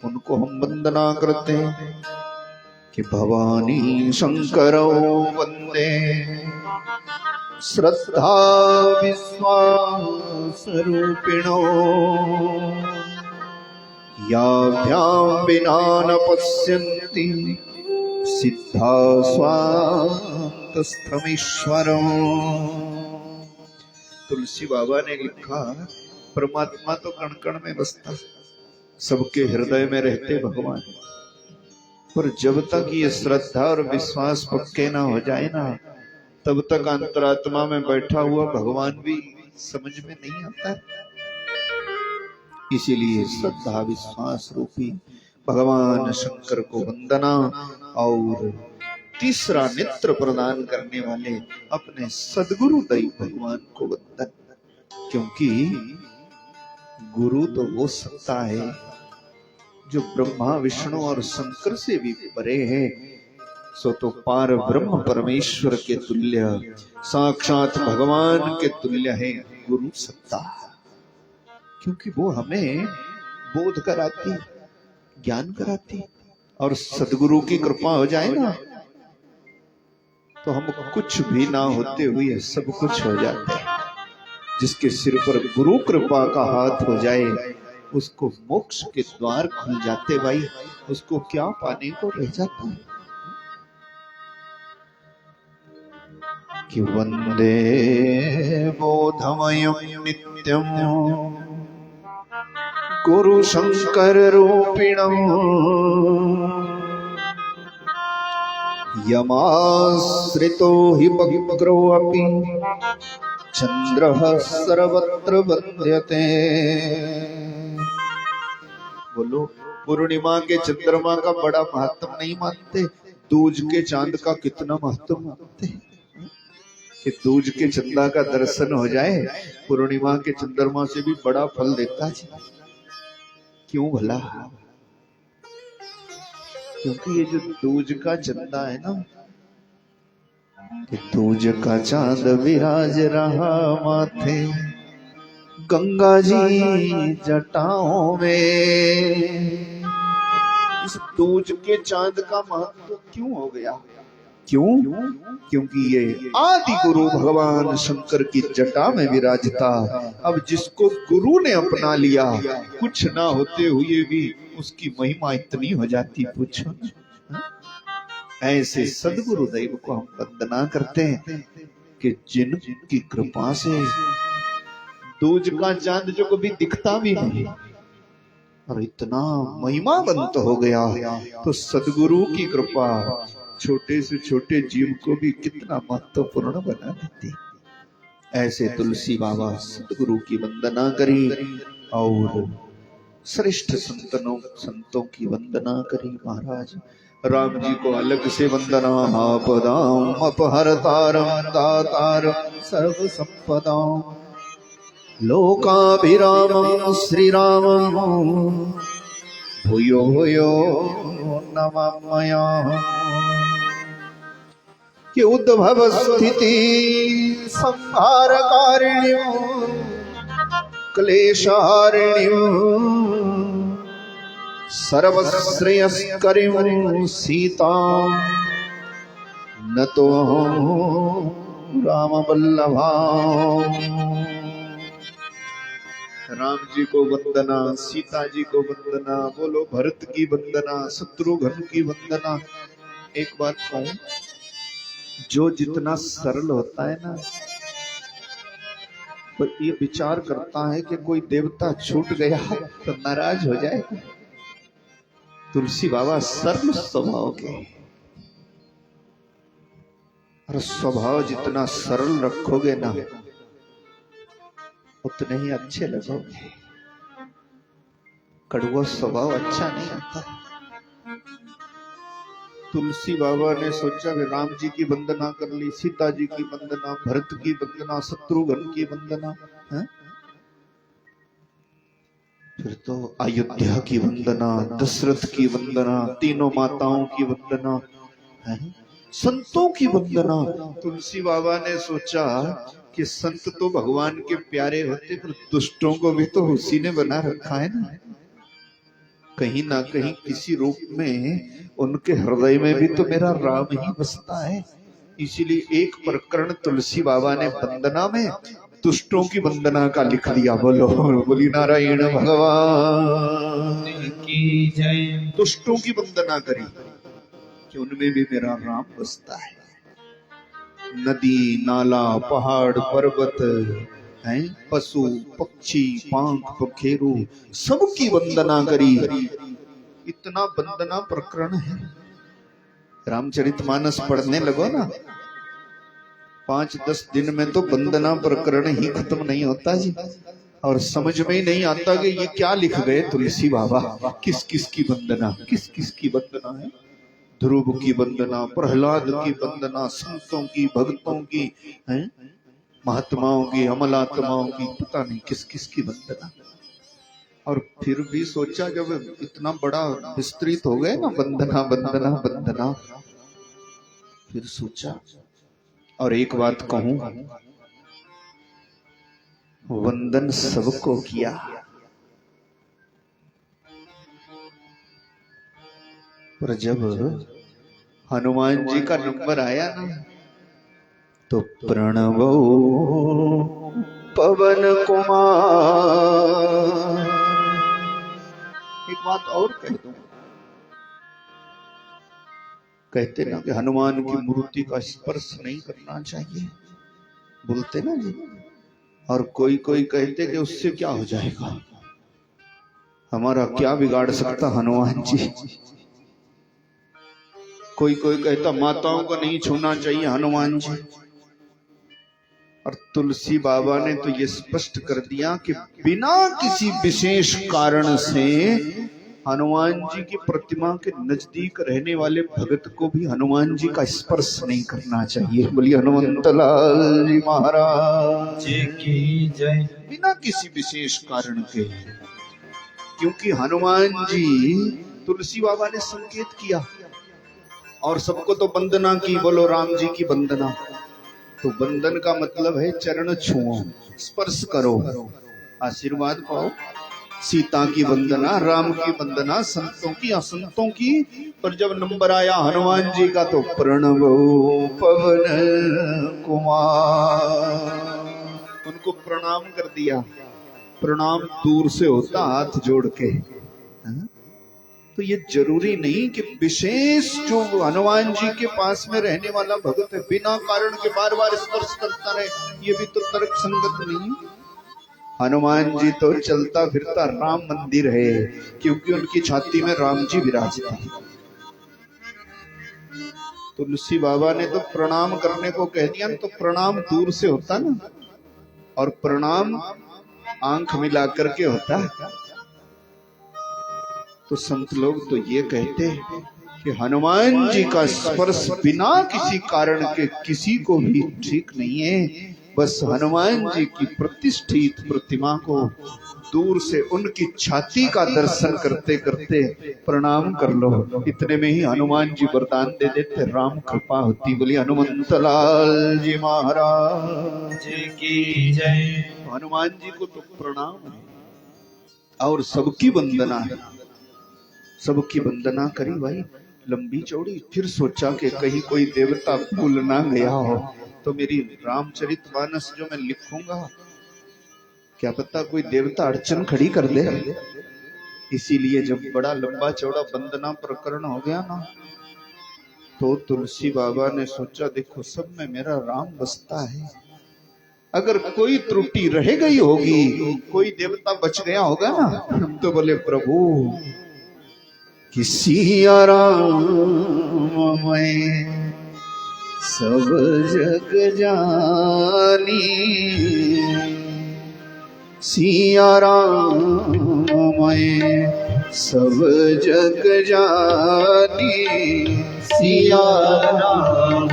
उनको हम वंदना करते हैं कि भवानी शंकरो वंदे। श्रद्धा विश्वास रूपिणो याभ्यां विना न पश्यन्ति सिद्धा स्वान्तस्थमीश्वरो। तुलसी बाबा ने लिखा, परमात्मा तो कण कण में बसता, सबके हृदय में रहते भगवान, पर जब तक ये श्रद्धा और विश्वास पक्के ना हो जाए ना, तब तक अंतरात्मा में बैठा हुआ भगवान भी समझ में नहीं आता। इसीलिए श्रद्धा विश्वास रूपी भगवान शंकर को वंदना और तीसरा नेत्र प्रदान करने वाले अपने सदगुरु दैव भगवान को वंदन। क्योंकि गुरु तो वो सत्ता है जो ब्रह्मा विष्णु और शंकर से भी परे है। सो तो पार ब्रह्म परमेश्वर के तुल्य, साक्षात भगवान के तुल्य है गुरु सत्ता। क्योंकि वो हमें बोध कराती, ज्ञान कराती, और सदगुरु की कृपा हो जाए ना तो हम कुछ भी ना होते हुए सब कुछ हो जाते हैं। जिसके सिर पर गुरु कृपा का हाथ हो जाए उसको मोक्ष के द्वार खुल जाते। भाई उसको क्या पाने को रह जाता है कि वंदे बोधमयं नित्यं गुरु शंकर रूपिणं यमाश्रितो हि भक्रो अपि चंद्रः सर्वत्र वन्द्यते। बोलो, पूर्णिमा के चंद्रमा का बड़ा महत्व नहीं मानते, दूज के चांद का कितना महत्व मानते कि दूज के चंदा का दर्शन हो जाए पूर्णिमा के चंद्रमा से भी बड़ा फल देता है। क्यों भला? क्योंकि ये जो दूज का चंदा है ना, कि दूज का चांद विराज रहा माथे गंगा जी जटाओं में। इस दूज के चांद का महत्व क्यों हो गया? क्यों? क्योंकि ये आदि गुरु भगवान शंकर की जटा में विराजता। अब जिसको गुरु ने अपना लिया, कुछ ना होते हुए भी उसकी महिमा इतनी हो जाती, पूछो। ऐसे सदगुरु देव को हम वंदना करते हैं कि जिनकी कृपा से दूज का चांद जो कभी दिखता भी नहीं और इतना महिमावंत हो गया, तो सदगुरु की कृपा छोटे से छोटे जीव को भी कितना महत्वपूर्ण बना देती। ऐसे तुलसी बाबा सदगुरु की वंदना करी और श्रेष्ठ संतों की वंदना करी। महाराज राम जी को अलग से वंदना। आपदाम अपहरतारम दातारम सर्व संपदाम लोकाभिरामं श्री रामं भूयो भूयो नमाम्यया। कि उद्भव स्थिति संहारकारिण्यो क्लेशहारिण्यो सर्वश्रेयस्करीं सीता न तो राम वल्लभा। राम जी को वंदना, सीता जी को वंदना, बोलो भरत की वंदना, शत्रुघ्न की वंदना। एक बात कहूं, जो जितना सरल होता है ना, तो ये विचार करता है कि कोई देवता छूट गया तो नाराज हो जाएगा। तुलसी बाबा सरल स्वभाव के, और स्वभाव जितना सरल रखोगे ना उतने ही अच्छे लगोगे। कड़वा स्वभाव अच्छा नहीं होता। तुलसी बाबा ने सोचा कि राम जी की वंदना कर ली, सीता जी की वंदना, भरत की वंदना, शत्रुघ्न की वंदना है? फिर तो अयोध्या की वंदना, दशरथ की वंदना, तीनों माताओं की वंदना है, संतों की वंदना। तुलसी बाबा ने सोचा कि संत तो भगवान के प्यारे होते, पर दुष्टों को भी तो उसी ने बना रखा है ना, कहीं ना कहीं किसी रूप में उनके हृदय में भी तो मेरा राम ही बसता है। इसीलिए एक प्रकरण तुलसी बाबा ने वंदना में दुष्टों की वंदना का लिख दिया। बोलो बोली नारायण भगवान की जय। दुष्टों की वंदना करी कि उनमें भी मेरा राम बसता है। नदी नाला पहाड़ पर्वत हैं, पशु पक्षी पांख पखेरु सबकी वंदना करी। इतना वंदना प्रकरण है। रामचरितमानस पढ़ने लगो ना, 5-10 दिन में तो वंदना प्रकरण ही खत्म नहीं होता जी। और समझ में ही नहीं आता कि ये क्या लिख गए तुलसी बाबा, किस किस की वंदना, किस किस की वंदना है। ध्रुव की वंदना, प्रहलाद की वंदना, संतों की, भक्तों की हैं, महात्माओं की, अमलात्माओं की, पता नहीं किस किस की वंदना। और फिर भी सोचा जब इतना बड़ा विस्तृत हो गए ना वंदना वंदना वंदना, फिर सोचा। और एक बात कहूं, वंदन सबको किया, पर जब हनुमान जी का नंबर आया ना, तो प्रणवो पवन कुमार। एक बात और कह दूं, कहते ना कि हनुमान की मूर्ति का स्पर्श नहीं करना चाहिए, बोलते ना जी। और कोई कोई कहते कि उससे क्या हो जाएगा, हमारा क्या बिगाड़ सकता हनुमान जी। कोई कोई कहता माताओं को नहीं छूना चाहिए हनुमान जी। और तुलसी बाबा ने तो ये स्पष्ट कर दिया कि बिना किसी विशेष कारण से हनुमान जी की प्रतिमा के नजदीक रहने वाले भगत को भी हनुमान जी का स्पर्श नहीं करना चाहिए। बोलिए हनुमंत लाल जी महाराज की जय। बिना किसी विशेष कारण के, क्योंकि हनुमान जी तुलसी बाबा ने संकेत किया और सबको तो वंदना की। बोलो राम जी की वंदना। तो वंदन का मतलब है चरण छुओ, स्पर्श करो, आशीर्वाद पाओ। सीता की वंदना, राम की वंदना, संतों की असंतों की। पर जब नंबर आया हनुमान जी का तो प्रणवो पवन कुमार, उनको प्रणाम कर दिया। प्रणाम दूर से होता, हाथ जोड़ के। तो ये जरूरी नहीं कि विशेष जो हनुमान जी के पास में रहने वाला भगत है बिना कारण के बार बार स्पर्श करता रहे, ये भी तो तर्क संगत नहीं। हनुमान जी तो चलता फिरता राम मंदिर है, क्योंकि उनकी छाती में राम जी विराजते हैं। तुलसी बाबा ने तो प्रणाम करने को कह दिया, तो प्रणाम दूर से होता ना, और प्रणाम आंख मिला करके होता है। तो संत लोग तो ये कहते हैं कि हनुमान जी का स्पर्श बिना किसी कारण के किसी को भी ठीक नहीं है। बस हनुमान जी की प्रतिष्ठित प्रतिमा को दूर से उनकी छाती का दर्शन करते करते प्रणाम कर लो, इतने में ही हनुमान जी वरदान दे देते, राम कृपा होती। बोली हनुमंत लाल जी महाराज की जय। हनुमान जी को तो प्रणाम है और सबकी वंदना है, सबकी वंदना करी भाई। लंबी चौड़ी। फिर सोचा कि कहीं कोई देवता भूल ना गया हो तो मेरी रामचरितमानस जो मैं लिखूंगा, क्या पता कोई देवता अड़चन खड़ी कर दे। इसीलिए जब बड़ा लंबा चौड़ा वंदना प्रकरण हो गया ना, तो तुलसी बाबा ने सोचा देखो सब में मेरा राम बसता है, अगर कोई त्रुटि रह गई होगी, कोई देवता बच गया होगा ना, हम तो बोले प्रभु कि सिया राम मैं सब जग जानी, सिया राम मैं सब जग जानी, सिया राम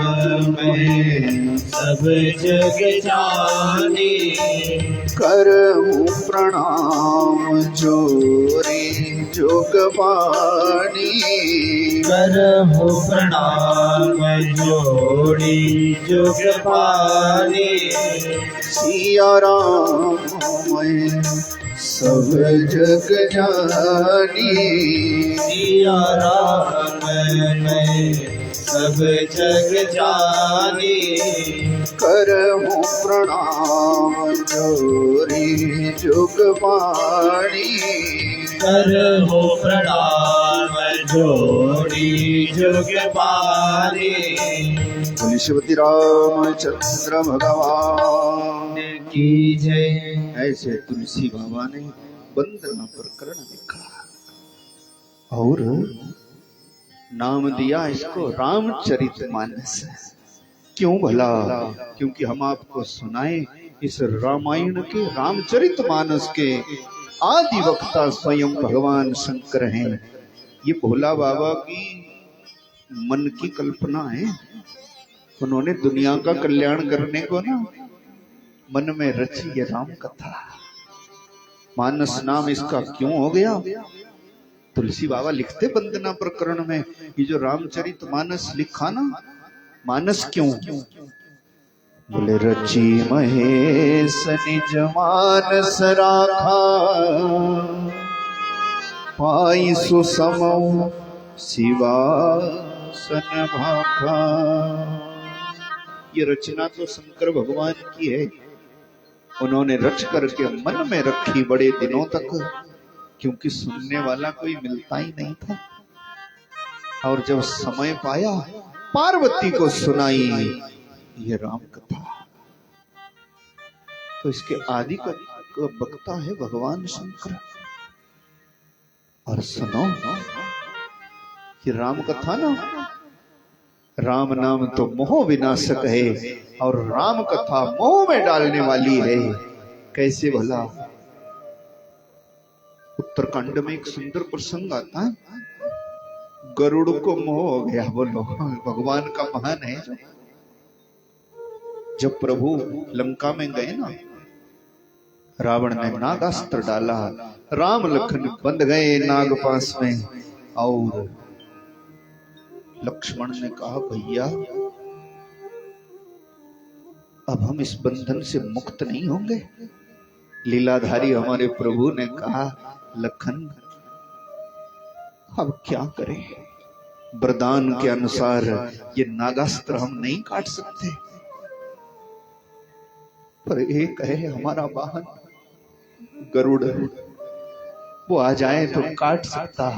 मैं सब जग जानी, करहूँ प्रणाम जोरी जोग पानी, करहूँ प्रणाम जोड़ी जुग पानी, सिया राम मैं सब जग जानी, सिया राम मैं सब जग जानी, करहूँ प्रणाम जोरी जोग पानी, करहूँ प्रणाम जोड़ी जुग पानी। बोले श्रीमती रामचंद्र भगवान की जय। ऐसे तुलसी बाबा ने वंदना प्रकरण लिखा और नाम दिया इसको रामचरितमानस। क्यों भला? क्योंकि हम आपको सुनाए इस रामायण के रामचरितमानस के आदि वक्ता स्वयं भगवान शंकर हैं। ये भोला बाबा की मन की कल्पना है। उन्होंने दुनिया का कल्याण करने को ना मन में रची ये राम कथा। मानस नाम इसका क्यों हो गया? तुलसी बाबा लिखते वंदना प्रकरण में, ये जो रामचरित मानस लिखा ना, मानस क्यों? बोले रची महेश निज मानस राखा, पाई सुसमौ शिवासन भाखा। ये रचना तो शंकर भगवान की है। उन्होंने रच करके मन में रखी बड़े दिनों तक, क्योंकि सुनने वाला कोई मिलता ही नहीं था। और जब समय पाया पार्वती को सुनाई ये राम कथा। तो इसके आदि का वक्ता है भगवान शंकर। और सुनो कि राम कथा ना, राम नाम तो मोह विनाशक है और राम कथा मोह में डालने वाली है। कैसे भला? उत्तरकांड में एक सुंदर प्रसंग आता है। गरुड़ को मोह हो गया। बोलो, भगवान का महान है। जब प्रभु लंका में गए ना, रावण ने नागास्त्र डाला, राम लखन बंध गए नाग पास में। और लक्ष्मण ने कहा, भैया अब हम इस बंधन से मुक्त नहीं होंगे। लीलाधारी हमारे प्रभु ने कहा, लखन अब क्या करें? वरदान के अनुसार ये नागास्त्र हम नहीं काट सकते, पर एक है हमारा वाहन गरुड़, वो आ जाए तो काट सकता।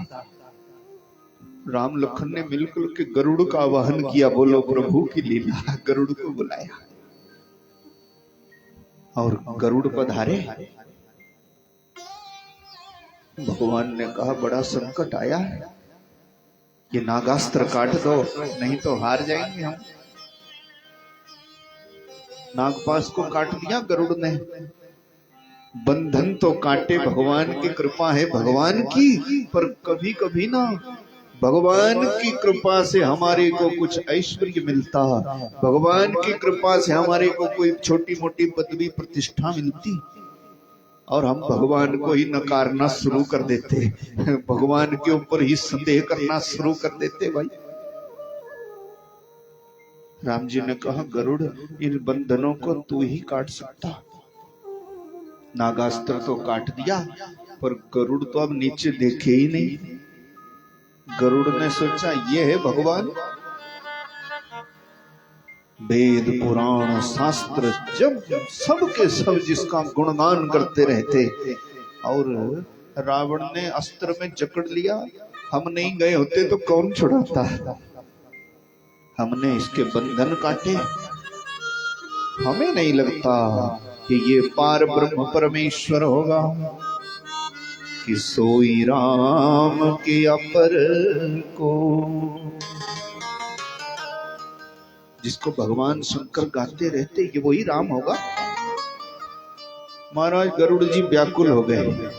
राम लखन ने मिलकर के गरुड़ का वाहन किया। बोलो प्रभु की लीला। गरुड़ को बुलाया और गरुड़ पधारे। भगवान ने कहा, बड़ा संकट आया है, ये नागास्त्र काट दो, नहीं तो हार जाएंगे हम। नागपाश को काट दिया गरुड़ ने। बंधन तो काटे, भगवान की कृपा है भगवान की, पर कभी कभी ना भगवान की कृपा से हमारे को कुछ ऐश्वर्य मिलता, भगवान की कृपा से हमारे को कोई छोटी मोटी पदवी प्रतिष्ठा मिलती, और हम भगवान को ही नकारना शुरू कर देते, भगवान के ऊपर ही संदेह करना शुरू कर देते। भाई राम जी ने कहा, गरुड़ इन बंधनों को तू ही काट सकता। नागास्त्र तो काट दिया, पर गरुड़ तो अब नीचे देखे ही नहीं। गरुड़ ने सोचा ये है भगवान। वेद पुराण शास्त्र जब सब के सब जिसका गुणगान करते रहते, और रावण ने अस्त्र में जकड़ लिया। हम नहीं गए होते तो कौन छुड़ाता। हमने इसके बंधन काटे। हमें नहीं लगता कि ये पार ब्रह्म परमेश्वर होगा, कि सोई राम के अपर को। जिसको भगवान शंकर गाते रहते ये वही राम होगा। महाराज गरुड़ जी व्याकुल हो गए।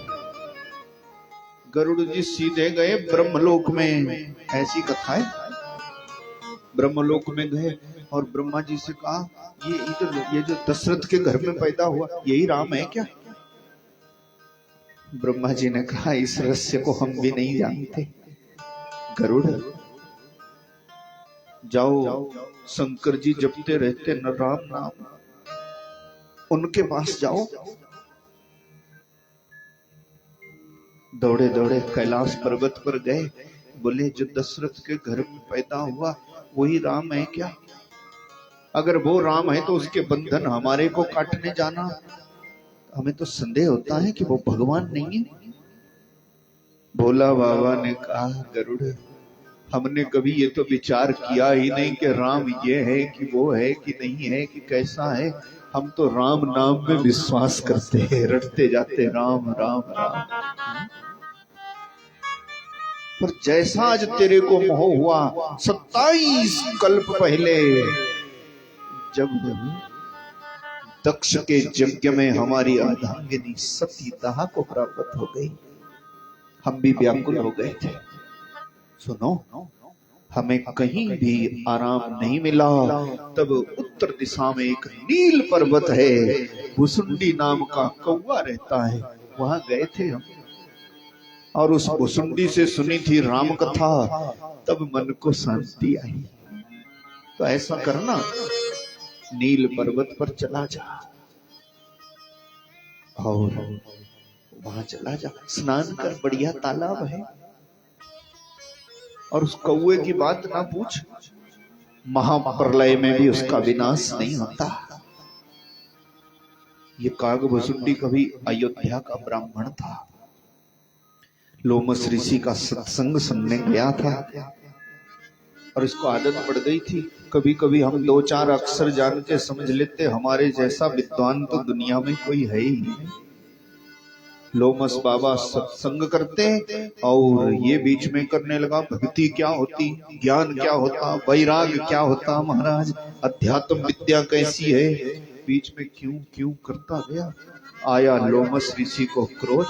गरुड़ जी सीधे गए ब्रह्मलोक में। ऐसी कथा है। ब्रह्मलोक में गए और ब्रह्मा जी से कहा ये जो दशरथ के घर में पैदा हुआ यही राम है क्या? ब्रह्मा जी ने कहा इस रहस्य को हम भी नहीं जानते। गरुड़ जाओ, शंकर जी जपते रहते न राम नाम, उनके पास जाओ। दौड़े दौड़े कैलाश पर्वत पर गए। बोले जो दशरथ के घर में पैदा हुआ वही राम है क्या? अगर वो राम है तो उसके बंधन हमारे को काटने जाना, हमें तो संदेह होता है कि वो भगवान नहीं है। भोला बाबा ने कहा गरुड़ हमने कभी ये तो विचार किया ही नहीं कि राम ये है कि वो है कि नहीं है कि कैसा है। हम तो राम नाम में विश्वास करते हैं, रटते जाते राम राम राम। पर जैसा आज तेरे को मोह हुआ 27 कल्प पहले, जब दक्ष के यज्ञ में हमारी अर्धांगिनी सतीदाह को प्राप्त हो गई, हम भी व्याकुल हो गए थे। सुनो, हमें कहीं भी आराम नहीं मिला। तब उत्तर दिशा में एक नील पर्वत है, भुसुंडी नाम का कौवा रहता है, वहां गए थे हम। और उस भुसुंडी से सुनी थी राम कथा, तब मन को शांति आई। तो ऐसा करना, नील पर्वत पर चला जा और वहां चला जा, स्नान कर, बढ़िया तालाब है। और उस कौवे की बात ना पूछ, महाप्रलय में भी उसका विनाश नहीं होता। ये काग भुसुंडी कभी अयोध्या का ब्राह्मण था, लोमस ऋषि का सत्संग सुनने गया था और इसको आदत पड़ गई थी। कभी कभी हम 2-4 अक्षर जान के समझ लेते, हमारे जैसा विद्वान तो दुनिया में कोई है ही नहीं। लोमस बाबा सत्संग करते और ये बीच में करने लगा भक्ति क्या होती, ज्ञान क्या होता, वैराग क्या होता, महाराज अध्यात्म विद्या कैसी है, बीच में क्यों क्यों करता गया। आया लोमस ऋषि को क्रोध,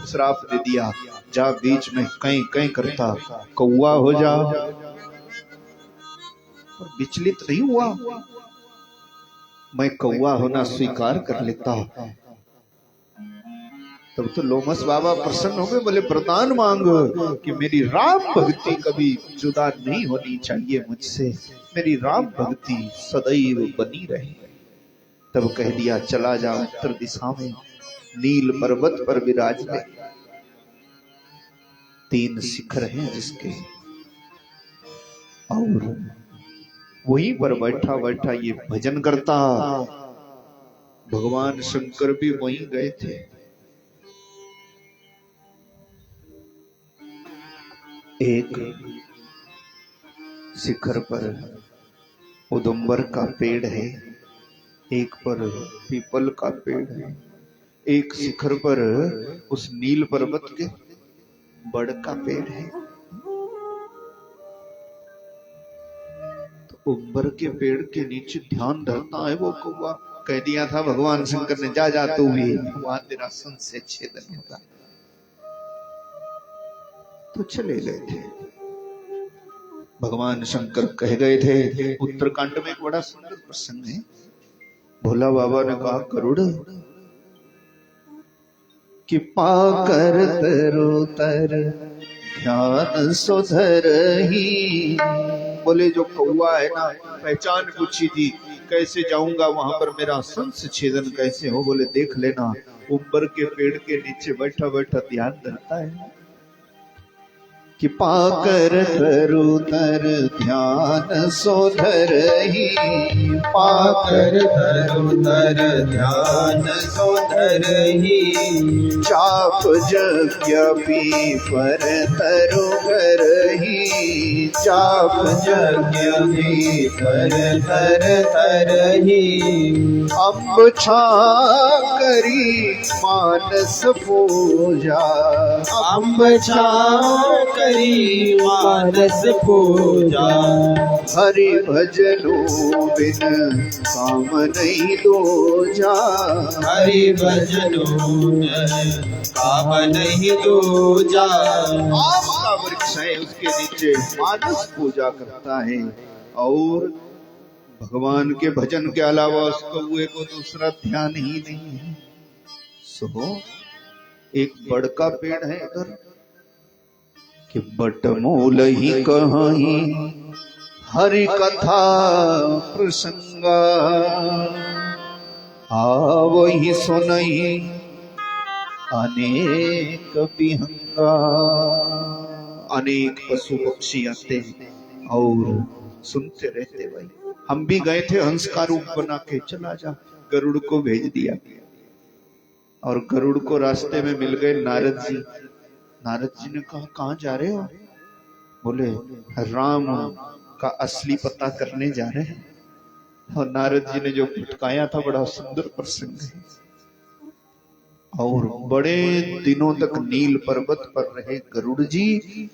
श्राप दे दिया, जा बीच में कहीं कहीं करता कौवा हो जा। और विचलित नहीं हुआ, मैं कौवा होना स्वीकार कर लेता। तब तो लोमस बाबा प्रसन्न हो गए, बोले वरदान मांगो कि मेरी राम भक्ति कभी जुदा नहीं होनी चाहिए मुझसे, मेरी राम भक्ति सदैव बनी रहे। तब कह दिया चला जा उत्तर दिशा में, नील पर्वत पर विराजमान 3 शिखर हैं जिसके, और वहीं पर बैठा बैठा ये भजन करता। भगवान शंकर भी वहीं गए थे। एक शिखर पर उदुम्बर का पेड़ है, एक पर पीपल का पेड़ है, एक शिखर पर उस नील पर्वत के बड़ का पेड़ है। तो उम्बर के पेड़ के नीचे ध्यान धरता है वो कौवा। कह दिया था भगवान शंकर ने, जा जा तू भी, वहां तेरा संशय छेदन होगा। तो चले गए थे। भगवान शंकर कह गए थे। उत्तरकांड में एक बड़ा सुंदर प्रसंग है। भोला बाबा ने कहा गरुड़ कि पाकर तरुतर ध्यान सुधर ही। बोले जो कौवा है ना, पहचान पूछी थी, कैसे जाऊंगा वहां पर, मेरा संस छेदन कैसे हो। बोले देख लेना, उम्बर के पेड़ के नीचे बैठा बैठा ध्यान धरता है। कि पाकर तरुतर ध्यान सोधरही, पाकर तरुतर ध्यान सोधरही, चाप यज्ञ पर तरु करही, चाप यज्ञ पर तरही, अम्ब छा करी मानस पूजा, अम्ब छा करी मानस पूजा, हरि भजनो बिन काम नहीं दूजा, हरि भजनो काम नहीं दूजा। आम का वृक्ष है, उसके नीचे मानस पूजा करता है और भगवान के भजन के अलावा उस कौए को दूसरा ध्यान ही नहीं है। सो एक बड़ का पेड़ है इधर कि बट मूल ही कहीं हरि कथा प्रसंगा, आवही सुनही अनेक विहंगा। अनेक पशु पक्षी आते हैं और सुनते रहते। भाई हम भी गए थे, हंस का रूप बना के चला जा, गरुड़ को भेज दिया और गरुड़ को रास्ते में मिल गए नारद जी। नारद जी ने कहा कहाँ जा रहे हो? बोले राम का असली पता करने जा रहे हैं। और नारद जी ने जो भटकाया था बड़ा सुंदर प्रसंग है। और बड़े दिनों तक नील पर्वत पर रहे गरुड़ जी,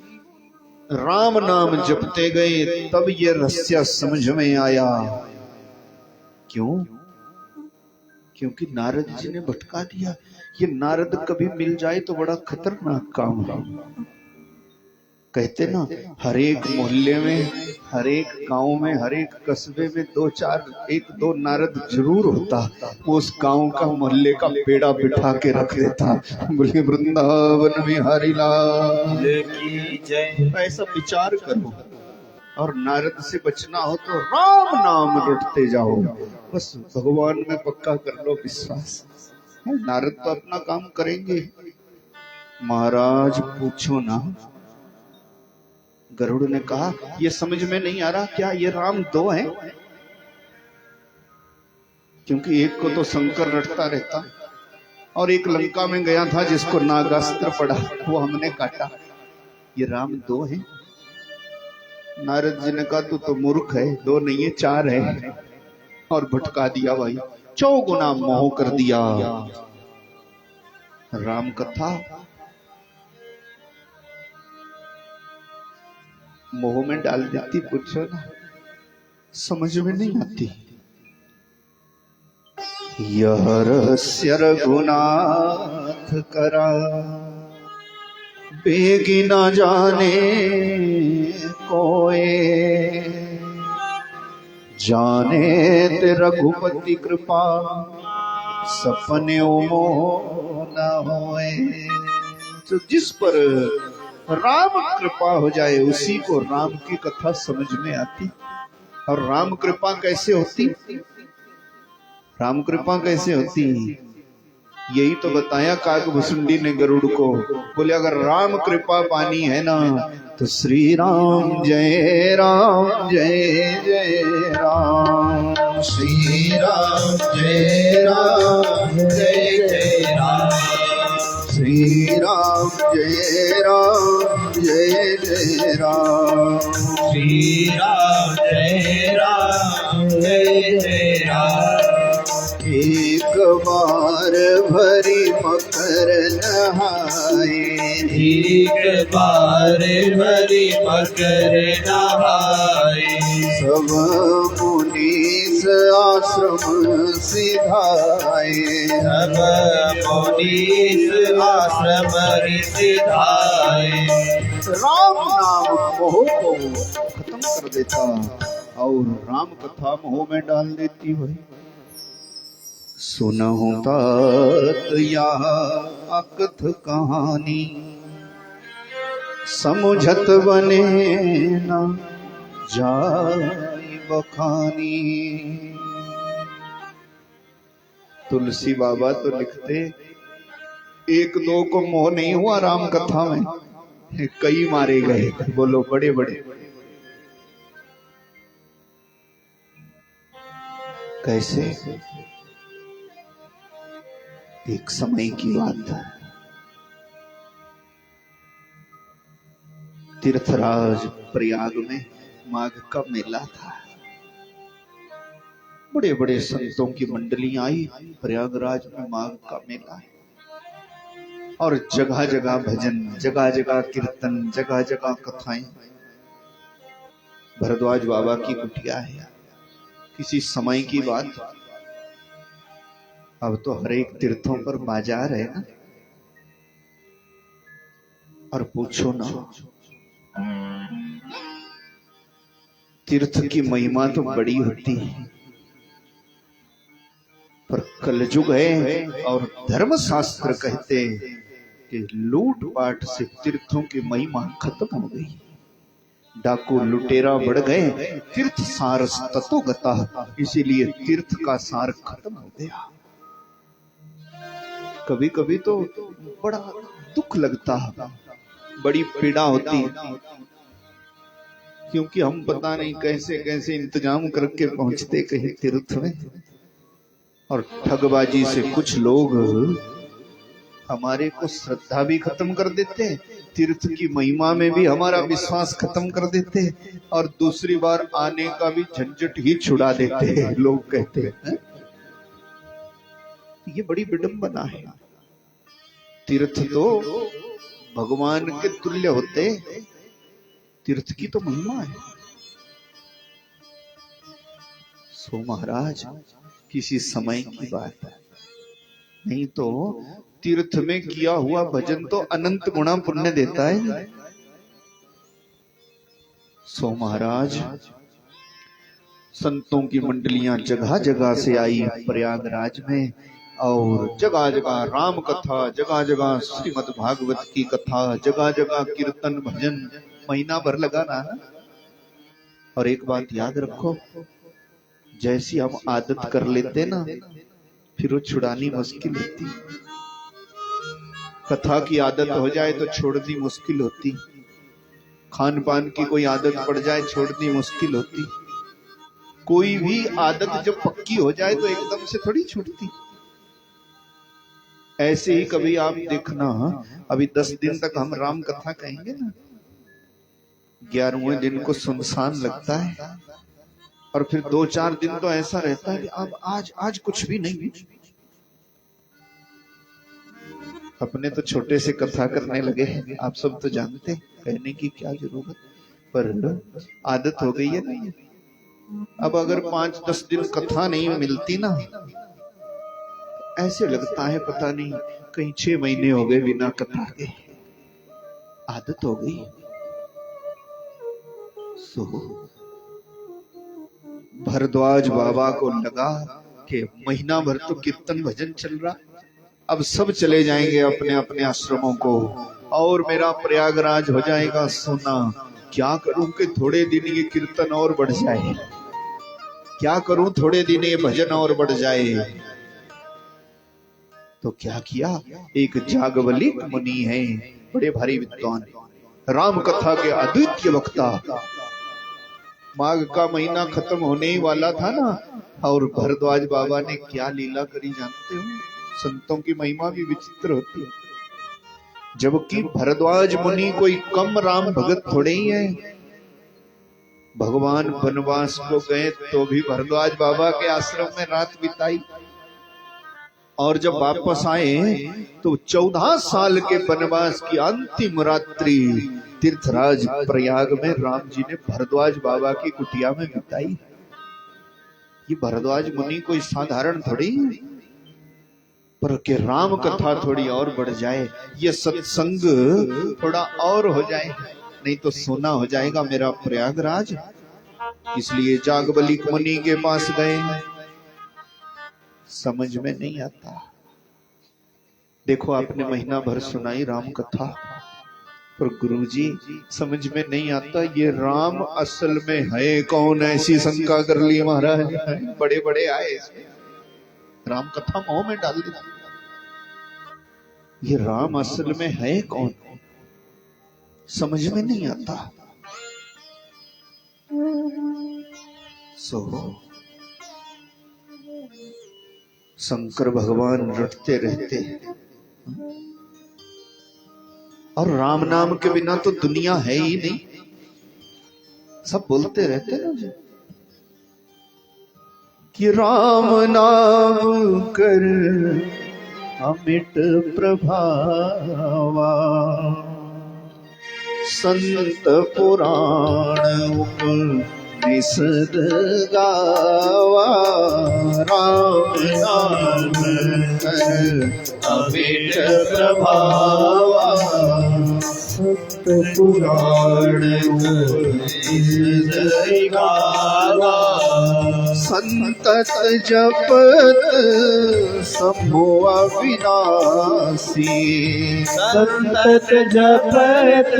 राम नाम जपते गए, तब ये रहस्य समझ में आया। क्यों? क्योंकि नारद जी ने भटका दिया। ये नारद कभी मिल जाए तो बड़ा खतरनाक काम है। कहते ना, हर एक मोहल्ले में, हर एक गांव में, हर एक कस्बे में दो चार, एक दो नारद जरूर होता। वो उस गांव का, मोहल्ले का पेड़ा बिठा के रख देता। बोले वृंदावन बिहारी लाल की जय। ऐसा विचार करो। और नारद से बचना हो तो राम नाम रटते जाओ, बस भगवान में पक्का कर लो विश्वास। नारद तो अपना काम करेंगे। महाराज पूछो ना, गरुड़ ने कहा ये समझ में नहीं आ रहा, क्या ये राम दो हैं? क्योंकि एक को तो शंकर रटता रहता और एक लंका में गया था जिसको नागास्त्र पड़ा, वो हमने काटा। ये राम दो हैं? नारद जी ने कहा तू तो मूर्ख है, दो नहीं है चार है। और भटका दिया भाई, चौगुना मोह कर दिया। राम कथा मोह में डाल देती। पूछो ना, समझ में नहीं आती। यह रहस्य रघुनाथ करा, बेगी न जाने कोई, जाने ते रघुपति कृपा, सपने मोह न होए। तो जिस पर राम कृपा हो जाए उसी को राम की कथा समझ में आती। और राम कृपा कैसे होती? राम कृपा कैसे होती? यही तो बताया काकभुसुंडी ने गरुड़ को। बोले अगर राम कृपा पानी है ना तो श्री राम जय राम जय जय राम, श्री राम जय राम जय जय राम, श्री राम जय राम जय जय राम, श्री राम जय राम जय जय राम। एक बार भरी मकर नहाए, एक बार भरी मकर नहाए, सब मुनीस आश्रम सिधाए, सब मुनीस आश्रम सिधाए। राम नाम मोह को खत्म कर देता और राम कथा मोह में डाल देती। भाई सुनहु तात या अकथ कहानी, समुझत बने न जाई बखानी। तुलसी बाबा तो लिखते, एक दो को मोह नहीं हुआ राम कथा में, कई मारे गए, बोलो बड़े बड़े। कैसे? एक समय की बात है, तीर्थराज प्रयाग में माघ का मेला था। बड़े बड़े संतों की मंडली आई, प्रयागराज में माघ का मेला है, और जगह जगह भजन, जगह जगह कीर्तन, जगह जगह कथाएं। भरद्वाज बाबा की कुटिया है। किसी समय की बात, अब तो हर एक तीर्थों पर बाजार है ना। और पूछो ना, तीर्थ की महिमा तो बड़ी होती है, पर कलयुग है और धर्मशास्त्र कहते हैं कि लूट पाट से तीर्थों की महिमा खत्म हो गई। डाकू लुटेरा बढ़ गए, तीर्थ सार ततो गता, इसीलिए तीर्थ का सार खत्म हो गया। कभी कभी तो बड़ा दुख लगता, बड़ी पीड़ा होती, क्योंकि हम पता नहीं कैसे कैसे इंतजाम करके पहुंचते कहीं तीर्थ में, और ठगबाजी से कुछ लोग हमारे को श्रद्धा भी खत्म कर देते, तीर्थ की महिमा में भी हमारा विश्वास खत्म कर देते, और दूसरी बार आने का भी झंझट ही छुड़ा देते। लोग कहते हैं ये बड़ी विडंबना है। तीर्थ तो भगवान के तुल्य होते, तीर्थ की तो महिमा है। सो महाराज किसी समय की बात है, नहीं तो तीर्थ में किया हुआ भजन तो अनंत गुणा पुण्य देता है। सो महाराज संतों की मंडलियां जगह जगह से आई प्रयागराज में, और जगह जगह राम कथा, जगह जगह श्रीमद् भागवत की कथा, जगह जगह कीर्तन भजन, महीना भर लगा रहा। और एक बात याद रखो, जैसी हम आदत कर लेते ना, फिर वो छुड़ानी मुश्किल होती। कथा की आदत हो जाए तो छोड़नी मुश्किल होती, खान पान की कोई आदत पड़ जाए छोड़नी मुश्किल होती। कोई भी आदत जब पक्की हो जाए तो एकदम से थोड़ी छूटती। ऐसे ही कभी आप देखना, अभी 10 दिन तक हम राम कथा कहेंगे ना, 11वें दिन को सुनसान लगता है, और फिर 2-4 दिन तो ऐसा रहता है कि अब आज कुछ भी नहीं। अपने तो छोटे से कथा करने लगे हैं, आप सब तो जानते, कहने की क्या जरूरत, पर आदत हो गई है ना। अब अगर 5-10 दिन कथा नहीं मिलती ना, ऐसे लगता है पता नहीं कहीं 6 महीने हो गए बिना कथा के, आदत हो गई। सो भरद्वाज बाबा को लगा कि महीना भर तो कीर्तन भजन चल रहा, अब सब चले जाएंगे अपने अपने आश्रमों को, और मेरा प्रयागराज हो जाएगा सोना। क्या करूं कि थोड़े दिन ये कीर्तन और बढ़ जाए, क्या करूं थोड़े दिन ये भजन और बढ़ जाए। तो क्या किया, एक जागवलिक मुनि है, बड़े भारी विद्वान, राम कथा के अद्वितीय वक्ता। माघ का महीना खत्म होने ही वाला था ना, और भरद्वाज बाबा ने क्या लीला करी जानते हो? संतों की महिमा भी विचित्र होती है। जबकि भरद्वाज मुनि कोई कम राम भगत थोड़े ही है, भगवान वनवास को गए तो भी भरद्वाज बाबा के आश्रम में रात बिताई, और जब वापस आए तो 14 साल के वनवास की अंतिम रात्रि तीर्थराज प्रयाग में राम जी ने भरद्वाज बाबा की कुटिया में बिताई। ये भरद्वाज मुनि कोई साधारण थोड़ी, पर के राम कथा थोड़ी और बढ़ जाए, ये सत्संग थोड़ा और हो जाए, नहीं तो सोना हो जाएगा मेरा प्रयागराज। इसलिए जागवलिक मुनि के पास गए, समझ में नहीं आता। देखो आपने महीना भर सुनाई राम कथा, पर गुरुजी समझ में नहीं आता ये राम असल में है कौन, ऐसी शंका कर ली महाराज। बड़े बड़े आए इसमें, राम कथा मोह में डाल दी, ये राम असल में है कौन। समझ में नहीं आता। सो शंकर भगवान रटते रहते और राम नाम के बिना तो दुनिया है ही नहीं। सब बोलते रहते ना जी कि राम नाम कर अमिट प्रभावा, संत पुराण उपनिषद गावा। राम नाम कर अमिट प्रभावा, संत पुराण उपनिषद गावा। संतत जपत शंभु अविनाशी, संतत जपत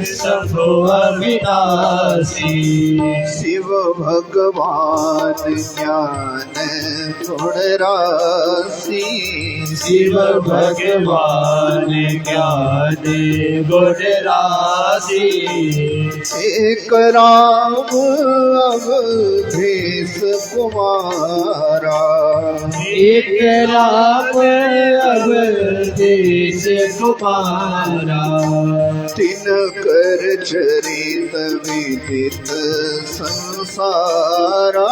शंभु अविनाशी। शिव भगवान ज्ञान गुण राशि, शिव भगवान ज्ञान गुण राशि। एक राम अवधेश कुमारा, एक राम अवधेश कुमारा। तिन कर चरित विदित संसारा,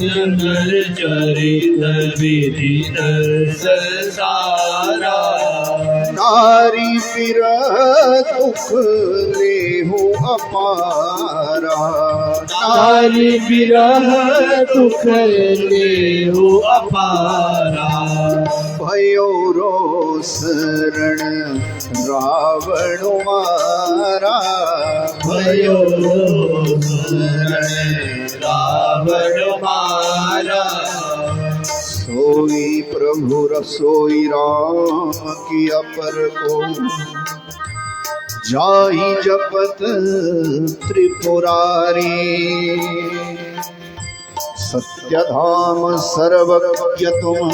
नर चरित विदित संसारा। नारी विरह दुख लेहु अपारा, नारी विरह दुख लेहु अपारा। भयो रोष रण रावण मारा, भयो रावण मारा। सोई प्रभु रसोई राम की अपर को, जाई जपत त्रिपुरारी। सत्य धाम सर्वज्ञ तुम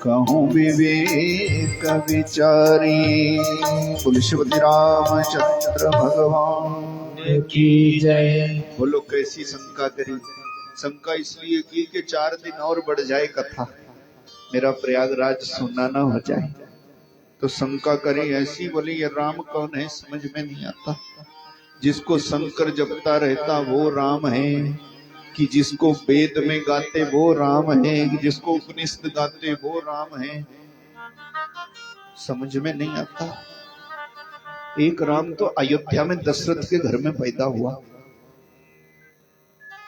कहूँ विवेक विचारी। तुलसीपति रामचंद्र भगवान की जय। बोलो कैसी शंका करी? शंका इसलिए की कि 4 दिन और बढ़ जाए कथा, मेरा प्रयागराज सुनना ना हो जाए। तो शंका करी ऐसी, बोली ये राम कौन है समझ में नहीं आता। जिसको शंकर जपता रहता वो राम है, कि जिसको वेद में गाते वो राम है, कि जिसको उपनिषद गाते वो राम है, समझ में नहीं आता। एक राम तो अयोध्या में दशरथ के घर में पैदा हुआ।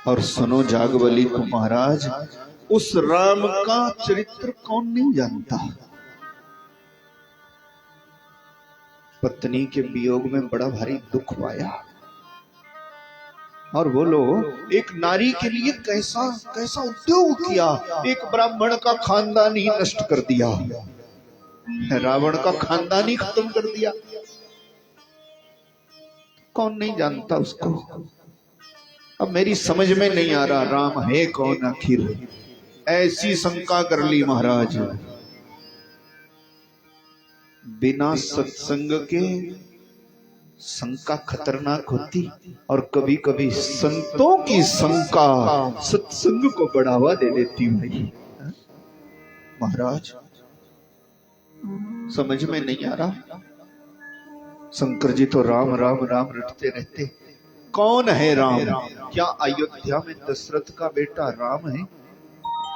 और सुनो जागवली को महाराज, उस राम का चरित्र कौन नहीं जानता। पत्नी के वियोग में बड़ा भारी दुख पाया। और बोलो एक नारी के लिए कैसा कैसा उद्योग किया। एक ब्राह्मण का खानदान ही नष्ट कर दिया, रावण का खानदान ही खत्म कर दिया। कौन नहीं जानता उसको। अब मेरी समझ में नहीं आ रहा राम है कौन आखिर। ऐसी शंका कर ली महाराज। बिना सत्संग के शंका खतरनाक होती, और कभी कभी संतों की शंका सत्संग को बढ़ावा दे देती। भाई महाराज समझ में नहीं आ रहा। शंकर जी तो राम राम राम रटते रहते। कौन है राम? क्या अयोध्या में दशरथ का बेटा राम है?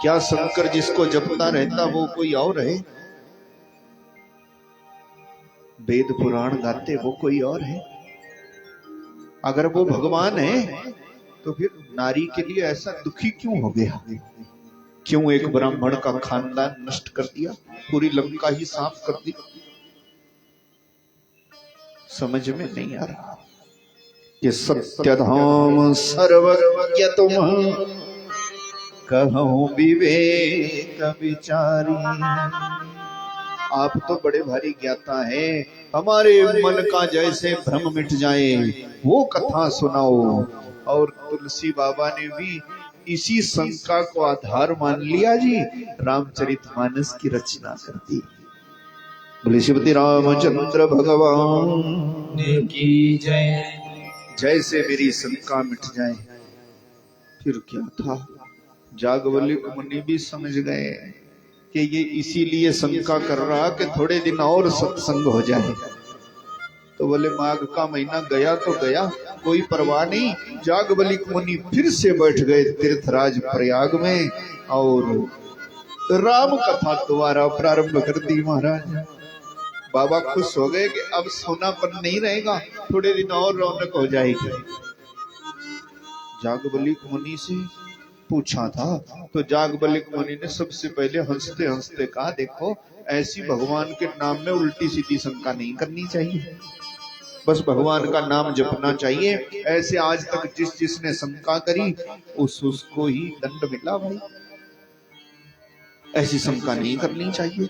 क्या शंकर जिसको जपता रहता वो कोई और है? वेद पुराण गाते वो कोई और है? अगर वो भगवान है तो फिर नारी के लिए ऐसा दुखी क्यों हो गया? क्यों एक ब्राह्मण का खानदान नष्ट कर दिया, पूरी लंका ही साफ कर दी? समझ में नहीं आ रहा। ये सत्य धाम सर्वज्ञ तुम कहूँ विवेक विचारी। आप तो बड़े भारी ज्ञाता है, हमारे मन का जैसे भ्रम मिट जाए वो कथा सुनाओ। और तुलसी बाबा ने भी इसी शंका को आधार मान लिया जी, रामचरितमानस की रचना कर दी। बोले श्रीमती रामचंद्र भगवान की जय। जैसे मेरी शंका मिट जाए। फिर क्या था, जागवल्लिक मुनि भी समझ गए कि ये इसीलिए शंका कर रहा कि थोड़े दिन और सत्संग हो जाए। तो बोले माघ का महीना गया तो गया, कोई परवाह नहीं। जागवल्लिक मुनि फिर से बैठ गए तीर्थराज प्रयाग में और राम कथा दोबारा प्रारंभ कर दी। महाराज बाबा खुश हो गए कि अब सोनापन नहीं रहेगा, थोड़े दिन और रौनक हो जाएगी। जागवल्लिक मुनि से पूछा था तो जागवल्लिक मुनि ने सबसे पहले हंसते हंसते कहा, देखो ऐसी भगवान के नाम में उल्टी सीधी शंका नहीं करनी चाहिए, बस भगवान का नाम जपना चाहिए। ऐसे आज तक जिसने शंका करी उसको ही दंड मिला भाई, ऐसी शंका नहीं करनी चाहिए।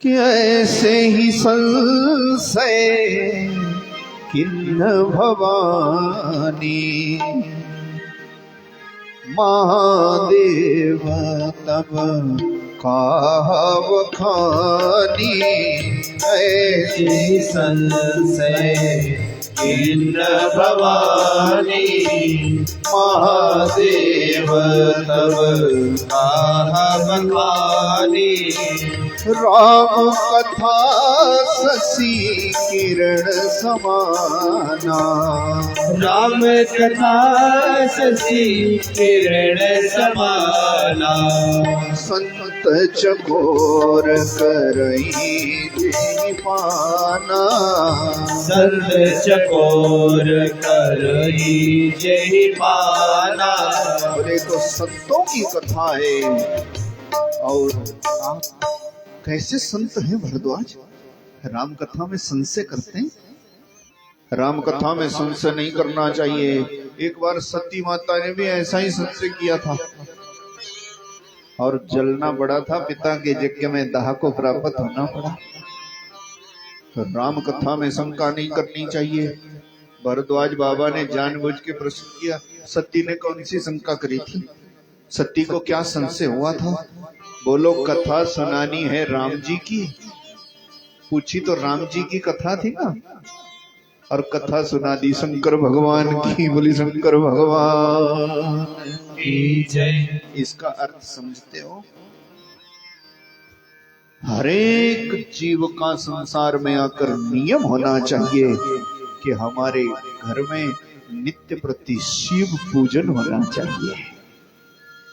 कि ऐसे ही संशय किन्न भवानी महादेव तब काव खानी। ऐसी संशय किन्न भवानी महादेव तब काह बखानी। राम कथा शशि किरण समाना राम कथा शशि किरण समाना। संत चकोर करई पाना संत चकोर करई जय पाना। बोले तो संतों की कथा है। और आप कैसे संत हैं भरद्वाज, राम कथा में संशय करते हैं? राम कथा में संशय नहीं करना चाहिए। एक बार सती माता ने भी ऐसा ही संशय किया था और जलना पड़ा था, पिता के यज्ञ में दाह को प्राप्त होना पड़ा। तो राम कथा में शंका नहीं करनी चाहिए। भरद्वाज बाबा ने जानबूझ के प्रश्न किया, सती ने कौन सी शंका करी थी, सती को क्या संशय हुआ था? बोलो कथा सुनानी है राम जी की। पूछी तो राम जी की कथा थी ना, और कथा सुना दी शंकर भगवान की। बोली शंकर भगवान की जय। इसका अर्थ समझते हो? हर एक जीव का संसार में आकर नियम होना चाहिए कि हमारे घर में नित्य प्रति शिव पूजन होना चाहिए।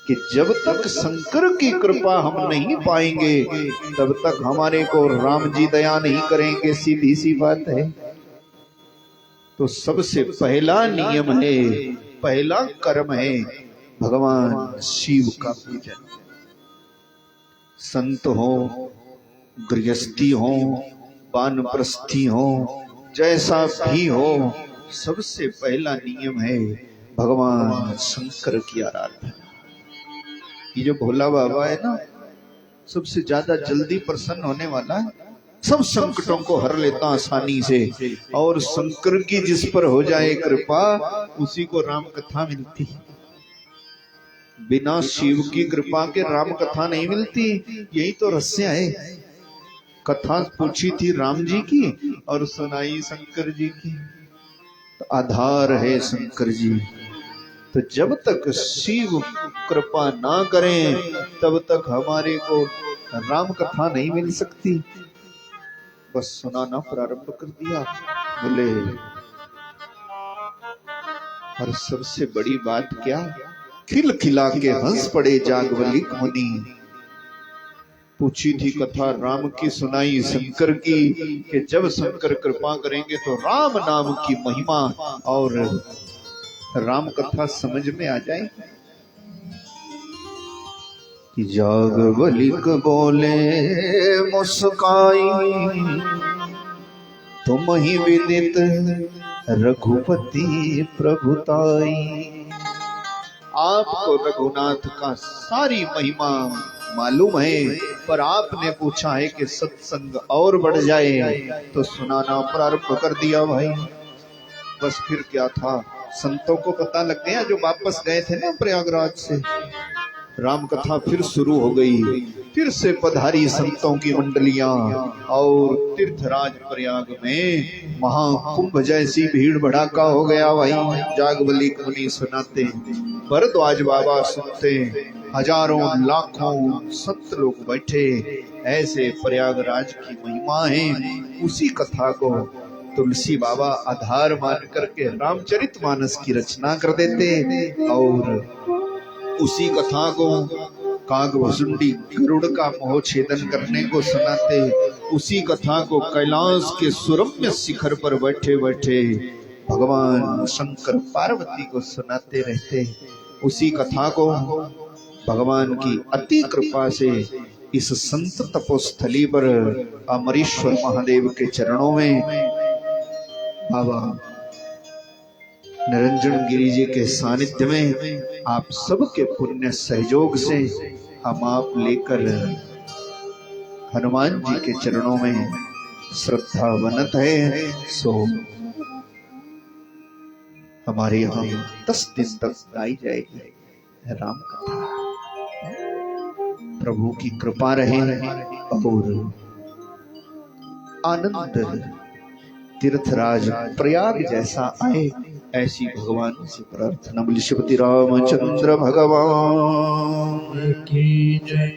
कि जब तक शंकर की कृपा हम नहीं पाएंगे तब तक हमारे को राम जी दया नहीं करेंगे, सीधी सी बात है। तो सबसे पहला नियम है, पहला कर्म है भगवान शिव का पूजन। संत हो, गृहस्थी हो, वानप्रस्थी हो, जैसा भी हो, सबसे पहला नियम है भगवान शंकर की आराधना। ये जो भोला बाबा है ना, सबसे ज्यादा जल्दी प्रसन्न होने वाला है, सब संकटों को हर लेता आसानी से। और शंकर की जिस पर हो जाए कृपा उसी को राम कथा मिलती। बिना शिव की कृपा के राम कथा नहीं मिलती। यही तो रहस्य है। कथा पूछी थी राम जी की और सुनाई शंकर जी की, तो आधार है शंकर जी। तो जब तक शिव कृपा ना करें तब तक हमारे को राम कथा नहीं मिल सकती। बस सुनाना प्रारंभ कर दिया। बोले और सबसे बड़ी बात क्या, खिल खिला के हंस पड़े जागवल्लिक मुनि। पूछी थी कथा राम की, सुनाई शंकर की कि जब शंकर कृपा करेंगे तो राम नाम की महिमा और राम कथा समझ में आ जाए। कि जागवल्लिक बोले मुस्काई, तुम ही विदित रघुपति प्रभुताई। आपको रघुनाथ का सारी महिमा मालूम है, पर आपने पूछा है कि सत्संग और बढ़ जाए तो सुनाना प्रारंभ कर दिया भाई। बस फिर क्या था, संतों को पता लग गया जो वापस गए थे ना प्रयागराज से, राम कथा फिर शुरू हो गई। फिर से पधारी संतों की मंडलियां और तीर्थराज प्रयाग में महाकुंभ जैसी भीड़ भड़ाका हो गया। भाई जागवली मुनि सुनाते, भरद्वाज बाबा सुनते, हजारों लाखों संत लोग बैठे। ऐसे प्रयागराज की महिमा है। उसी कथा को तुलसी बाबा आधार मान करके रामचरितमानस की रचना कर देते और उसी कथा को कागभुसुंडी गरुड़ का मोह छेदन करने को सुनाते। उसी कथा को कैलाश के सुरम्य शिखर पर बैठे बैठे भगवान शंकर पार्वती को सुनाते रहते। उसी कथा को भगवान की अति कृपा से इस संत तपोस्थली पर अमरीश्वर महादेव के चरणों में बाबा निरंजन गिरी जी के सानिध्य में आप सबके पुण्य सहयोग से हम आप लेकर हनुमान जी के चरणों में श्रद्धा वनत है। सो हमारे यहाँ 10 दिन तक गाई जाएगी राम कथा। प्रभु की कृपा रहे और आनंद तीर्थराज प्रयाग जैसा आए, ऐसी भगवान से प्रार्थना। बोलिए श्रीपति रामचंद्र भगवान की जय।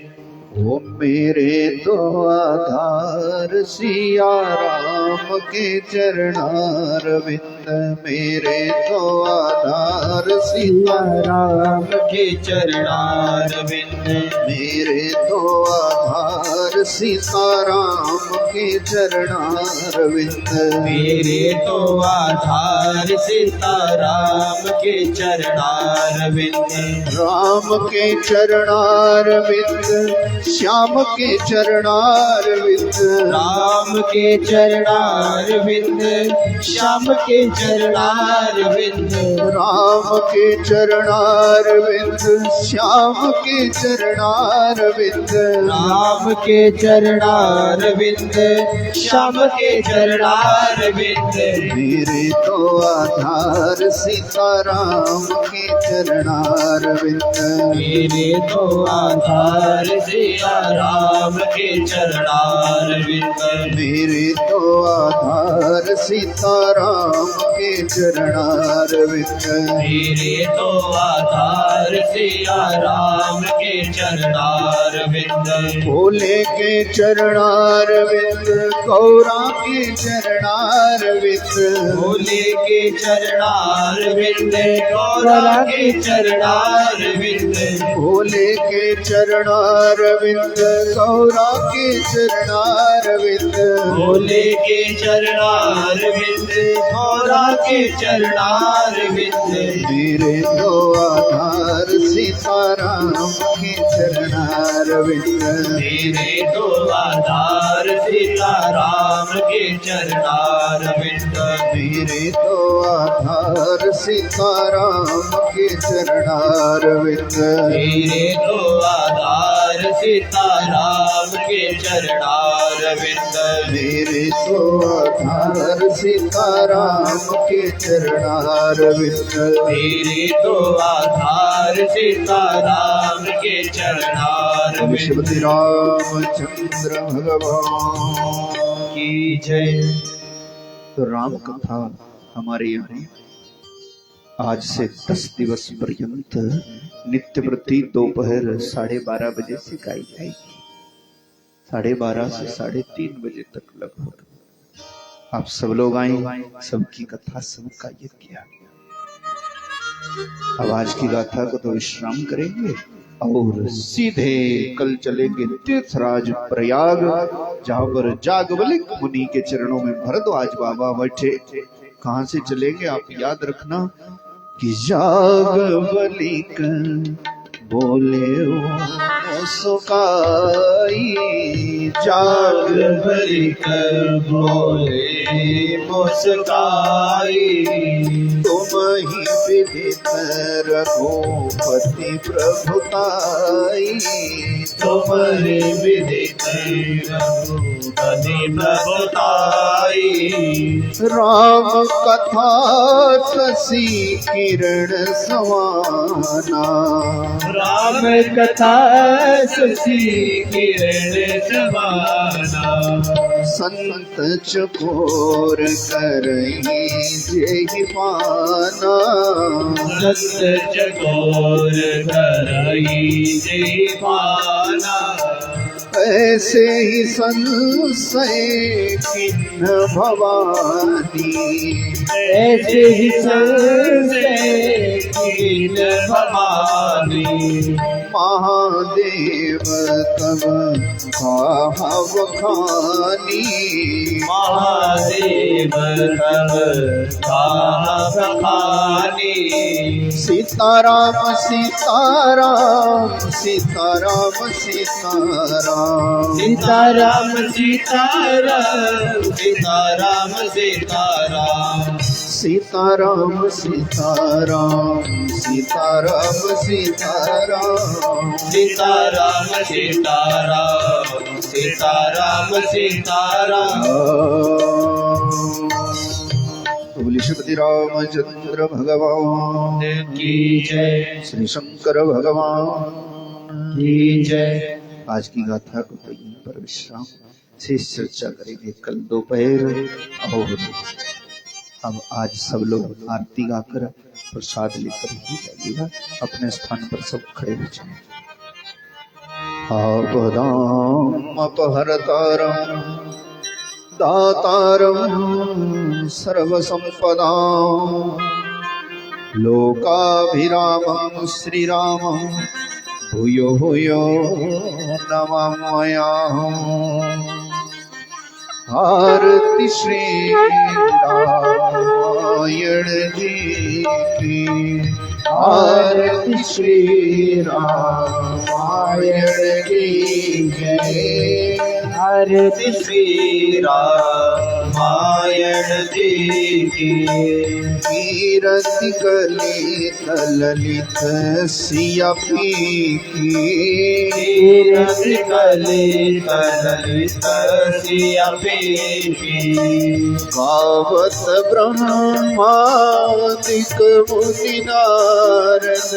ओ मेरे तो आधार सिया राम के चरणार विंद, मेरे तो आधार सिया राम के चरणार विंद, मेरे तो आधार सीता राम के चरणार विंद, मेरे तो आधार सीता राम के चरणार विंद, राम के चरणार विंद, श्याम के चरणार विंद, राम के चरणार विंद, श्याम के चरणार विंद, राम के चरणार विंद, श्याम के चरणार विंद, राम के चरणार विंद, श्याम के चरणार विंद, मेरे तो आधार सीता राम के चरणार विंद, मेरे तो आधार सिया राम के चरणार विंद, मेरे तो आधार सीता राम के चरणार विंद, मेरे तो आधार सिया राम के चरणार विंद, भोले के चरणार विंद, गौरा के चरणार विंद, भोले के चरणार विंद, गौरा के चरणार विंद, भोले के चरणार विंद, गौरा के चरणार विंद, भोले के चरणार विंद, गौरा के चरणार विंद, मेरे तो आधार सीता राम के चरणार विंद, मेरे तो आधार सीता राम के चरणार विंद, मेरे तो आधार सीता राम के चरणार विंद, मेरे तो आधार सीता राम के चरणार विंद, मेरे तो आधार सीता राम के चरणार विंद, मेरे तो आधार सीता राम के चरणार विंद श्रीमती रामचंद्र भगवान की जय। तो राम कथा हमारे यहाँ आज से 10 दिवस पर्यंत नित्य प्रति दोपहर 12:30 बजे से गाई जाएगी। 12:30 से 3:30 बजे तक लगभग आप सब लोग आए, सबकी कथा सबका यज्ञ। अब आज की गाथा को तो विश्राम करेंगे और सीधे कल चलेंगे तीर्थराज प्रयाग, जहां पर जागवलिक मुनि के चरणों में भरद्वाज बाबा बैठे। कहां से चलेंगे आप याद रखना कि जागवलिक बोले ओ सुकाई, जागवलिक बोले मुस्काई, तुम ही विदित रघुपति प्रभुताई, तुम्हारे विदित रघुपति प्रभुताई, राम कथा शशि किरण समाना, राम राम कथा सुखी किरण समाना संत चकोर करही जेहि पाना संत चकोर करई जे पाना ऐसे ही संशय किन्न भवानी ऐसे ही संशय कीन भवानी महादेव तब भाव खानी महादेव तब खानी सीताराम सीताराम सीताराम सीताराम सीताराम सीताराम सीताराम सीताराम सीताराम सीताराम सीताराम सीताराम सीताराम सीताराम सीताराम सीताराम बोले श्रीपति रामचंद्र भगवान की जय श्री शंकर भगवान की जय। आज की गाथा को तो यहीं पर विश्राम से चर्चा करेंगे कल दोपहर और अब आज सब लोग आरती गाकर प्रसाद लेकर ही जाइएगा। अपने स्थान पर सब खड़े हो जाए। आपदाम अपहरतारम दातारम सर्वसंपदाम लोकाभिरामं श्रीरामं भूयो भूयो नमाम्यहम्। आरती श्री रामायण जी की आरती श्री रामायण जी जय आरती श्री रामायण जी की कीरति कलित ललित सिया पीकी कीरति कलित ललित सिया पीकी गावत ब्रह्मादिक मुनि नारद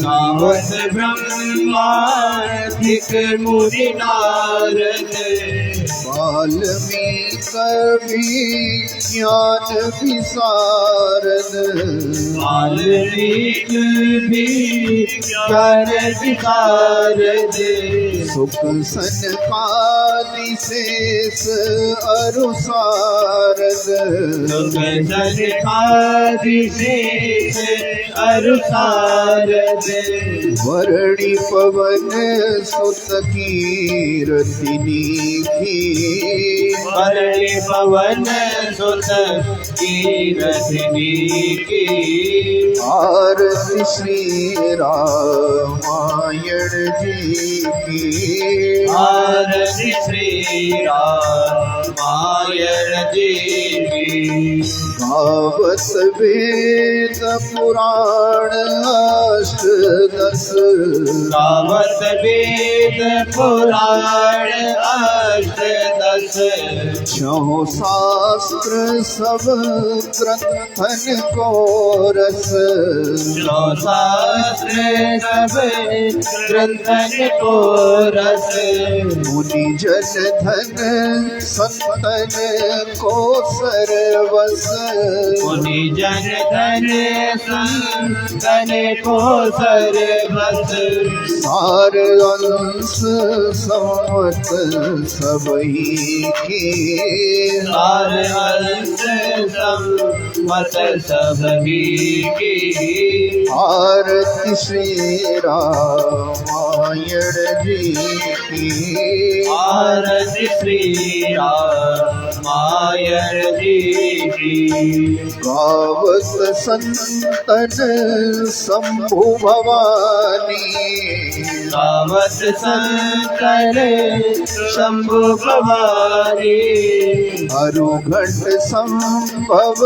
गावत ब्रह्मादिक मुनि नारद वाल्मीकि ज्ञान विशारद वाल्मीकि ज्ञान विशारद सुख सनकादि शेष अरुसारद सुख सनकादि शेष अरुसारद वरणी पवन सुत कीरतिनी की वरणी पवन सुत कीरतिनी की आरती श्री रामायण जी की आरती श्री रामायण जी की गावत वेद पुराण अष्टदश गावत वेद पुराण अष्टदश छह शास्त्र सब ग्रंथन को रस शास्त्र सब ग्रंथन को रस मुनि जन धन संतन को सरवस मुनि जन धन संतन को सर्वस सार अंश समत सबही की सार अंश सम्मत सभी की आरती श्री रामायण जी की आरती श्री रामायण जी की गावत संतन शंभु भवानी गावत संकर शंभु भवानी अरुघट संभव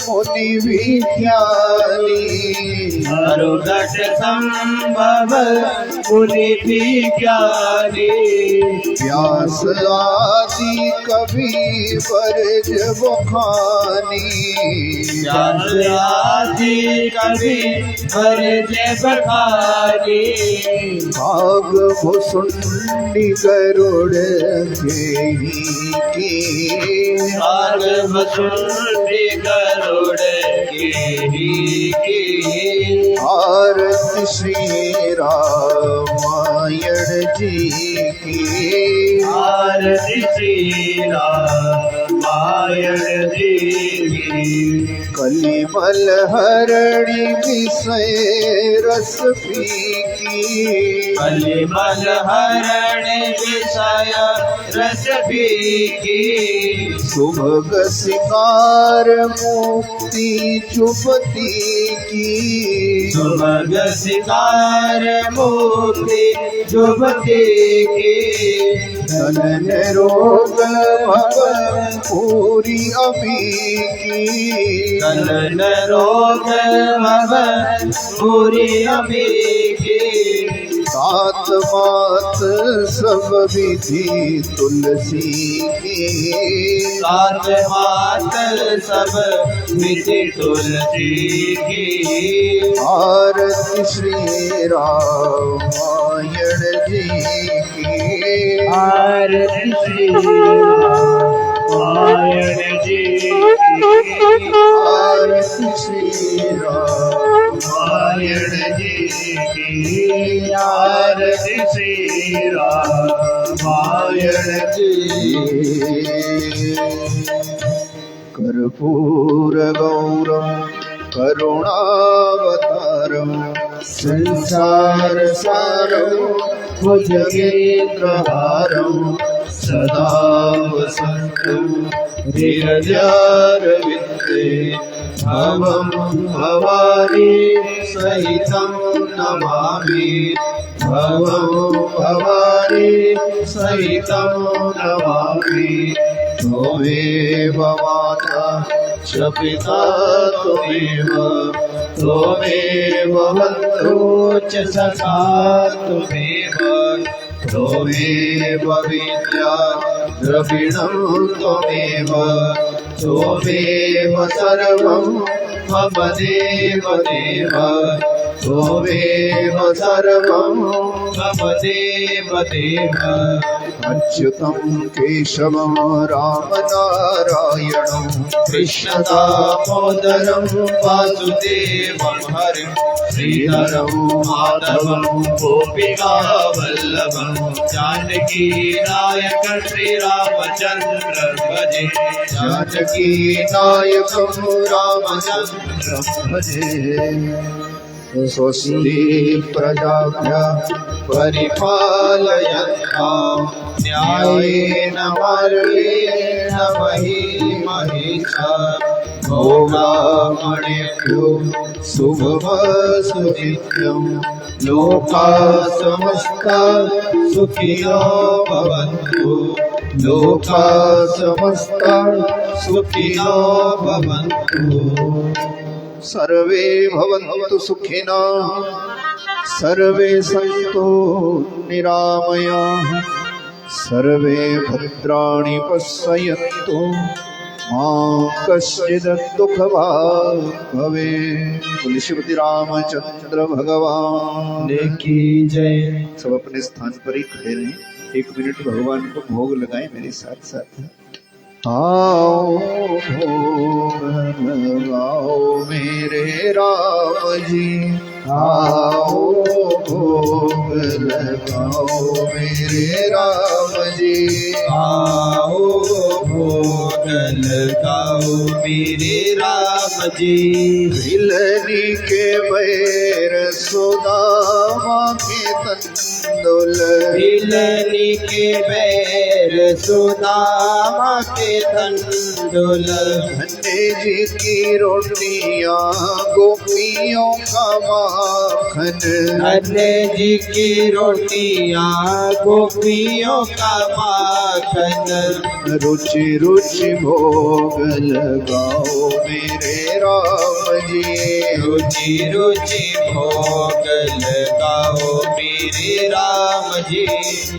मुनि विज्ञानी अरुघट संभव मुनि भी ज्ञानी। व्यास आदि कवि बरज बखानी। व्यास आदि कवि बरज बखानी। भाग भुसुंडी गरुड़ घेरी की। भाग भुसुंडी गरुड़ घेरी की। आरती श्री रामायण जी की। आरती श्री रामायण जी की। कलिमल हरणी विषय रस पीकी। कलिमल हरण विषय रस पीकी। सुभग सिंगार मुक्ति चुपती की। सुभग सिंगार मुक्ति चुपती की। धन रोग भव पूरी अमी की। कलन रोग भव पूरी अमी की। सात मात सब विधि तुलसी की। सात मात सब विधि तुलसी की। आरती श्री रामायण जी की। आरती श्री रामायण जी की। आरती श्री रामायण जी की। आरती श्री रामायण जी। कर्पूर गौरम करुणावतारम संसार सारम भुजगेन्द्रहारम सदा वसंतम हृदयारविन्दे भवं भवानी सहितं नमामि। भवं भवानी सहितं नमामि। त्वमेव माता च पिता त्वमेव। त्वमेव बन्धुः च सखा त्वमेव। त्वमेव विद्या द्रविणं त्वमेव। त्वमेव सर्वं मम देव देव। त्वमेव सर्वं मम देव देव। अच्युतं केशवं रामनारायणं कृष्णदामोदरं वासुदेवं हरिं श्रीधरं माधवं गोपिकावल्लभं जानकी नायक श्रीरामचन्द्र भजे। जानकी नायकं रामचन्द्रं भजे। स्वस्ति प्रजाभ्यः परिपालयन्तां न्यायेन मार्गेण महीं महिषा। भोगामणिभ्यो शुभमस्तु नित्यं। लोकाः समस्ताः सुखिनो भवन्तु। लोकाः समस्ताः सुखिनो भवन्तु। सर्वे भवन्तु सुखिनः। सर्वे सन्तु निरामयाः। सर्वे भद्राणि पश्यन्तु मा कश्चित् दुःखभाग् भवेत्। बोले श्रीमती रामचंद्र भगवान की जय। सब अपने स्थान पर ही खड़े रहें। 1 मिनट भगवान को भोग लगाएं मेरे साथ साथ। आओ भोग लगाओ मेरे राम जी। आओ भोग लगाओ मेरे राम जी। आओ भोग लगाओ मेरे राम जी। हिलनी के बैर सुदामा के तंदुल। हिलनी के बैर सुदामा के तंदुल। धन्य जी की रोटियां गोपियों का माखन। धन्य जी की रोटियां गोपियों का माखन। रुचि रुचि भोग लगाओ मेरे राम जी। रुचि रुचि भोग लगाओ मेरे राम जी।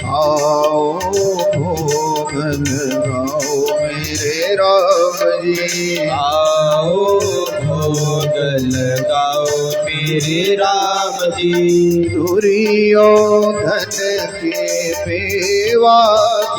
आओ भोग लगाओ मेरे राम जी। आओ भोग लगाओ मेरे राम जी। दुर्योधन के पेवा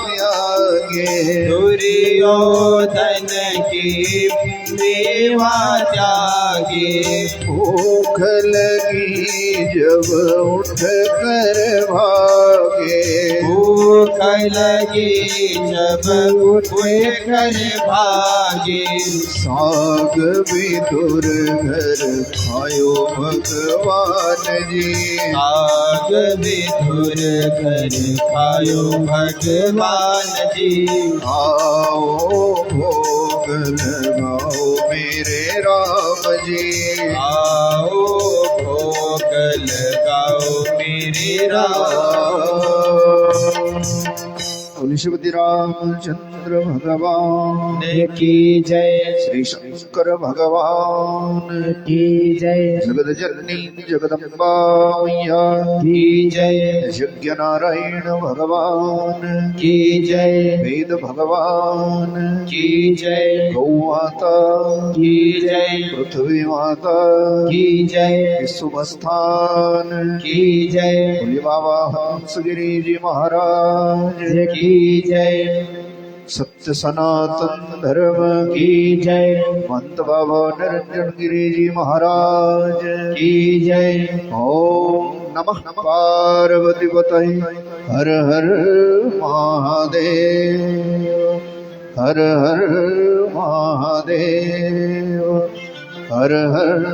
त्यागे, दुर्योधन की मेवा त्यागे। भूख लगी जब उठ कर भागे, भूख लगी जब उठ कर भागे। साग विदुर घर खायो भगवान जी। साग विदुर घर खायो भगवान जी। आओ भोग लगाओ मेरे राम जी। आओ भोग लगाओ मेरे राम। श्रीपति रामचंद्र भगवान की जय। श्री शंकर भगवान की जय। जगद जननी जगदम्बा मैया की जय। यज्ञ नारायण भगवान की जय। वेद भगवान की जय। गौ माता की जय। पृथ्वी माता की जय। विश्वस्थान की जय। भोले बाबा हंसगिरी जी महाराज की जय। सत्य सनातन धर्म की जय। महंत बाबा निरंजन गिरी जी महाराज की जय। ओम नमः पार्वती पतये हर हर महादेव। हर हर महादेव। हर हर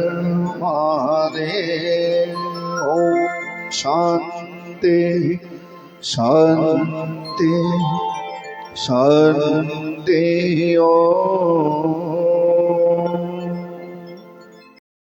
महादेव। ओम शांति शांति शांति। ओम